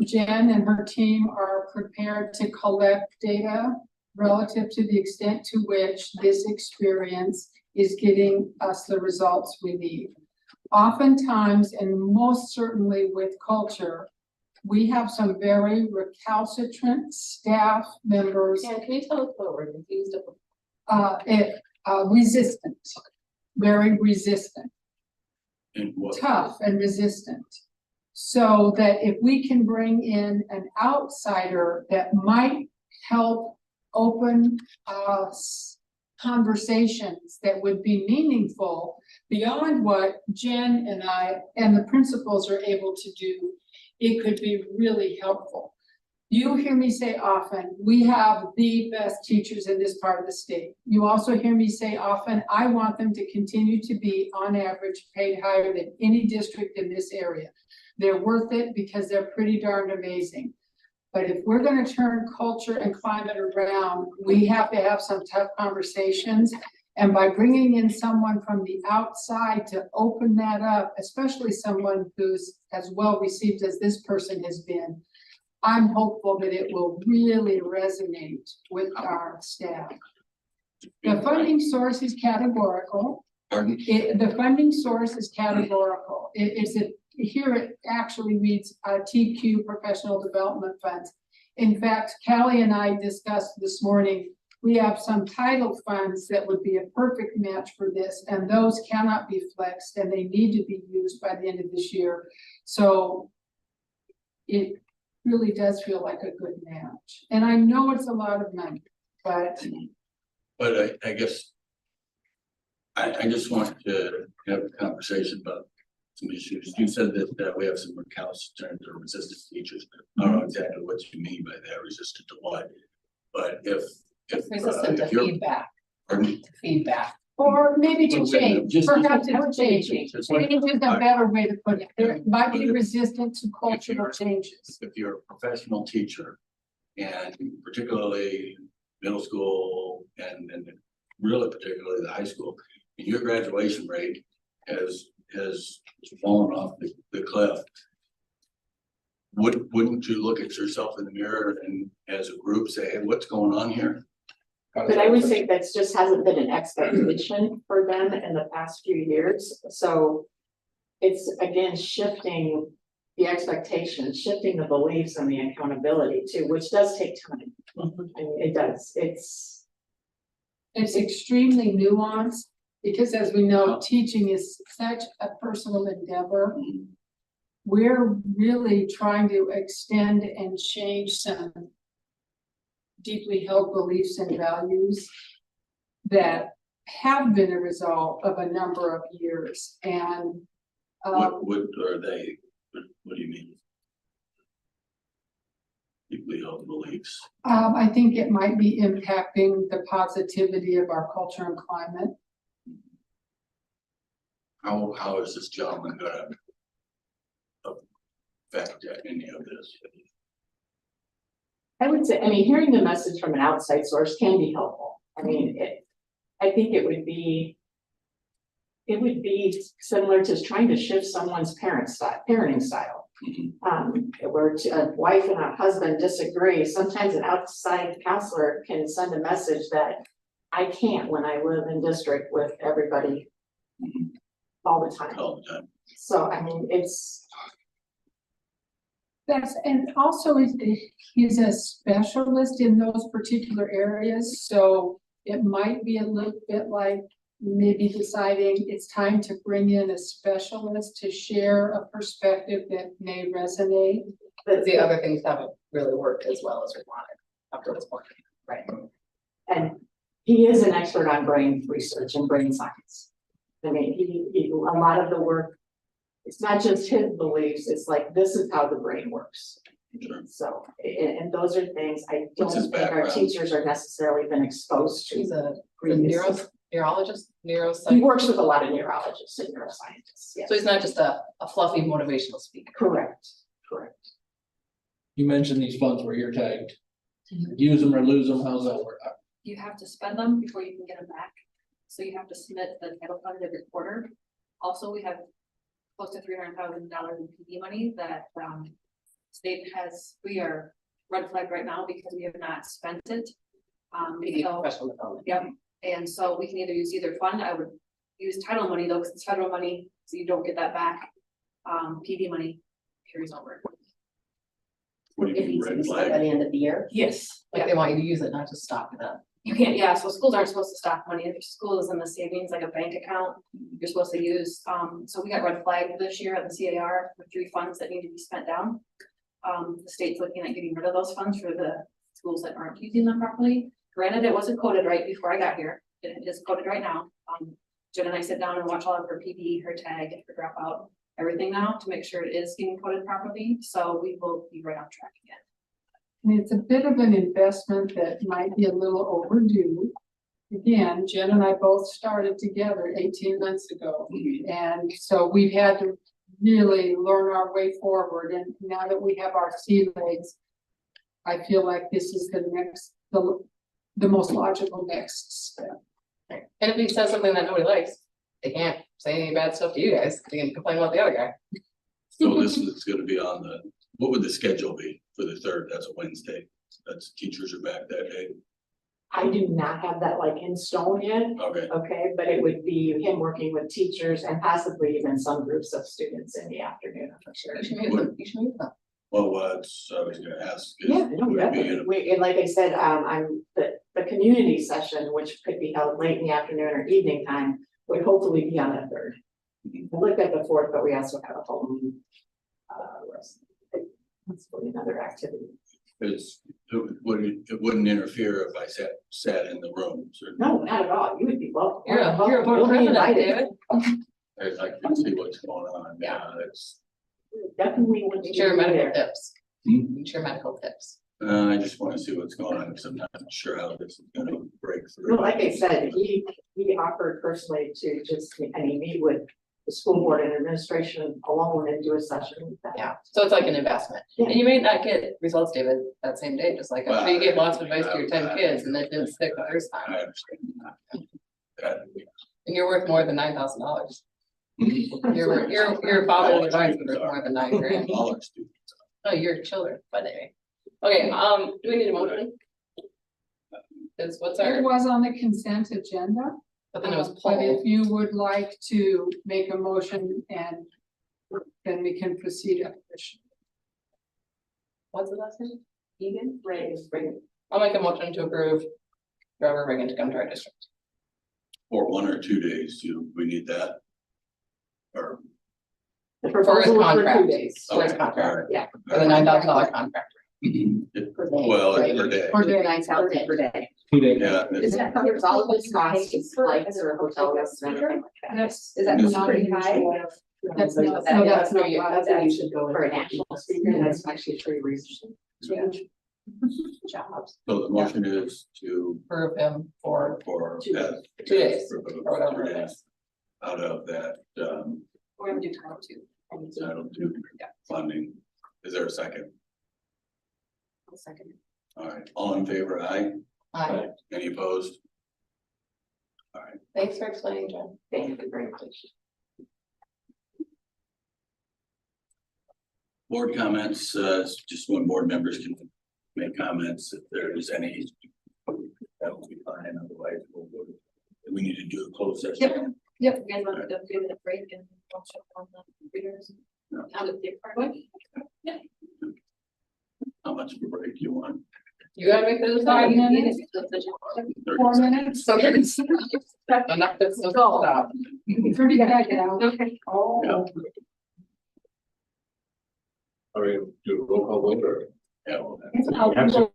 Jen and her team are prepared to collect data relative to the extent to which this experience is getting us the results we need. Oftentimes, and most certainly with culture, we have some very recalcitrant staff members. Yeah, can you tell us what we're confused about? Resistant, very resistant, tough and resistant. So that if we can bring in an outsider that might help open conversations that would be meaningful beyond what Jen and I and the principals are able to do, it could be really helpful. You hear me say often, we have the best teachers in this part of the state. You also hear me say often, I want them to continue to be, on average, paid higher than any district in this area. They're worth it because they're pretty darn amazing. But if we're gonna turn culture and climate around, we have to have some tough conversations. And by bringing in someone from the outside to open that up, especially someone who's as well received as this person has been, I'm hopeful that it will really resonate with our staff. The funding source is categorical. Pardon? The funding source is categorical. Here it actually reads TQ Professional Development Funds. In fact, Callie and I discussed this morning, we have some title funds that would be a perfect match for this, and those cannot be flexed and they need to be used by the end of this year. So it really does feel like a good match. And I know it's a lot of money, but I guess I just want to have a conversation about some issues. You said that we have some recalcitrant or resistant teachers. I don't know exactly what you mean by that, resistant to what. But if Resistant to you're- feedback, pardon me? feedback. or maybe to Wait, wait, change, just- perhaps I would it's say change. change. Just Change is a better way to put it. There might be But resistant to cultural changes. If you're a professional teacher and particularly middle school and really particularly the high school, and your graduation rate has fallen off the cliff. Wouldn't you look at yourself in the mirror and as a group say, hey, what's going on here? But I would say that's just hasn't been an expectation for them in the past few years, so. It's again shifting the expectations, shifting the beliefs and the accountability too, which does take time. I mean, it does, it's, It's extremely nuanced because as we know, teaching is such a personal endeavor. We're really trying to extend and change some deeply held beliefs and values that have been a result of a number of years and What are they, what do you mean? Deeply held beliefs. I think it might be impacting the positivity of our culture and climate. How is this gentleman gonna affect any of this? I would say, I mean, hearing the message from an outside source can be helpful. I mean, I think it would be similar to trying to shift someone's parenting style. Where a wife and a husband disagree, sometimes an outside counselor can send a message that I can't when I live in district with everybody all the time. All the time. So, I mean, And also he's a specialist in those particular areas, so it might be a little bit like maybe deciding it's time to bring in a specialist to share a perspective that may resonate. The other things haven't really worked as well as we wanted up to this point. right. And he is an expert on brain research and brain science. I mean, he a lot of the work, it's not just his beliefs, it's like, this is how the brain works. Sure. So, and those are things I don't What's his think our background? teachers are necessarily been exposed to. He's a previously. neurologist, He neuroscientist. works with a lot of neurologists and neuroscientists, yes. So he's not just a fluffy motivational speaker. Correct. You mentioned these funds where you're tagged. Use them or lose them, how's that work? You have to spend them before you can get them back. So you have to submit the title fund every quarter. Also, we have close to $300,000 in PD money that state has, we are red flag right now because we have not spent it. So, Professional development. yep, and so we can either fund, I would use title money though, because it's federal money, so you don't get that back. PD money carries over. What do you mean, red By flag? the end of the year. Yes. Like they want you to use it, not just stock it up. You can't, yeah, so schools aren't supposed to stock money, if your school is in the savings, like a bank account, you're supposed to use, so we got red flag this year at the CAR with 3 funds that need to be spent down. The state's looking at getting rid of those funds for the schools that aren't using them properly. Granted, it wasn't coded right before I got here, It is coded right now. Jen and I sit down and watch all of her PPE, her tag, her dropout, everything now to make sure it is getting coded properly. So we will be right on track again. And it's a bit of an investment that might be a little overdue. Again, Jen and I both started together 18 months ago. And so we've had to really learn our way forward. And now that we have our sea legs, I feel like this is the next, the most logical next step. And if he says something that nobody likes, they can't say any bad stuff to you guys. They can complain about the other guy. So this is gonna be on the, what would the schedule be for the third? That's a Wednesday. That's teachers are back that day. I do not have that like in stone yet, Okay, okay, but it would be him working with teachers and possibly even some groups of students in the afternoon, I'm not sure. You should meet with them. You should meet with them. well, what's, I was gonna ask. is, Yeah, no, would it be in definitely. a- We, and like I said, the community session, which could be held late in the afternoon or evening time, would hopefully be on the third. I looked at the fourth, but we also have a whole, possibly another activity. It's, it wouldn't interfere if I sat in the room, certainly. No, not at all. You would be welcome. You're a board You'll be president, invited. David. I can see what's going on, yeah, it's, Definitely want to Eat your be medical there. tips. Hmm? Eat your medical tips. I just wanna see what's going on, because I'm not sure how this is gonna break through. No, like I said, he offered personally to just, meet with the school board and administration alone and do a session with them. Yeah, so it's like an investment. Yeah. And you may not get results, David, that same day, just like I'm sure you gave lots of advice to your 10 kids and it didn't stick the first I time. understand that. And you're worth more than $9,000. Your father's advice is worth more than $9,000. All our students. No, your children, but anyway. Okay, do we need a motion? Cause what's It our, was on the consent agenda. but then it was But if pulled. you would like to make a motion and then we can proceed officially. What's the last name? Egan, Ray is bringing. I'll make a motion to approve Trevor Reagan to come to our district. For 1 or 2 days, we need that. Or, The For his proposal was for 2 contract. days. For his Okay, contract, all right. Yeah. for the $9,000 contract. well, it's per day, Per day. 9,000 per day. yeah. Is that covers all of his costs, flights or hotel rooms and everything like that? That's, Is that This- not pretty high? That's not- That's no, that's not, not- that's where you should go for a national speaker, that's actually pretty reasonable. Yeah. Jobs. So the motion is to, Approve him for, for. 2 days. 2 days, for or whatever it 2 days. is. Out of that, We're gonna do Title II. Title II funding. Is there a second? I'll second it. All right, all in favor, aye? Aye. Any opposed? All right, Thanks for explaining, Jen. Thank you very much. board comments, just when board members can make comments if there is any. That will be fine, otherwise we need to do a closed session. Yep. Yep, you guys want to give it a break and watch up on the computers? Out of the part. How much of a break you want? You gotta make those 5 5 minutes, 4 minutes. So it's enough to stop. Pretty good now. Okay. Oh. Are we do a roll call vote or? Yeah, well, It's We have to-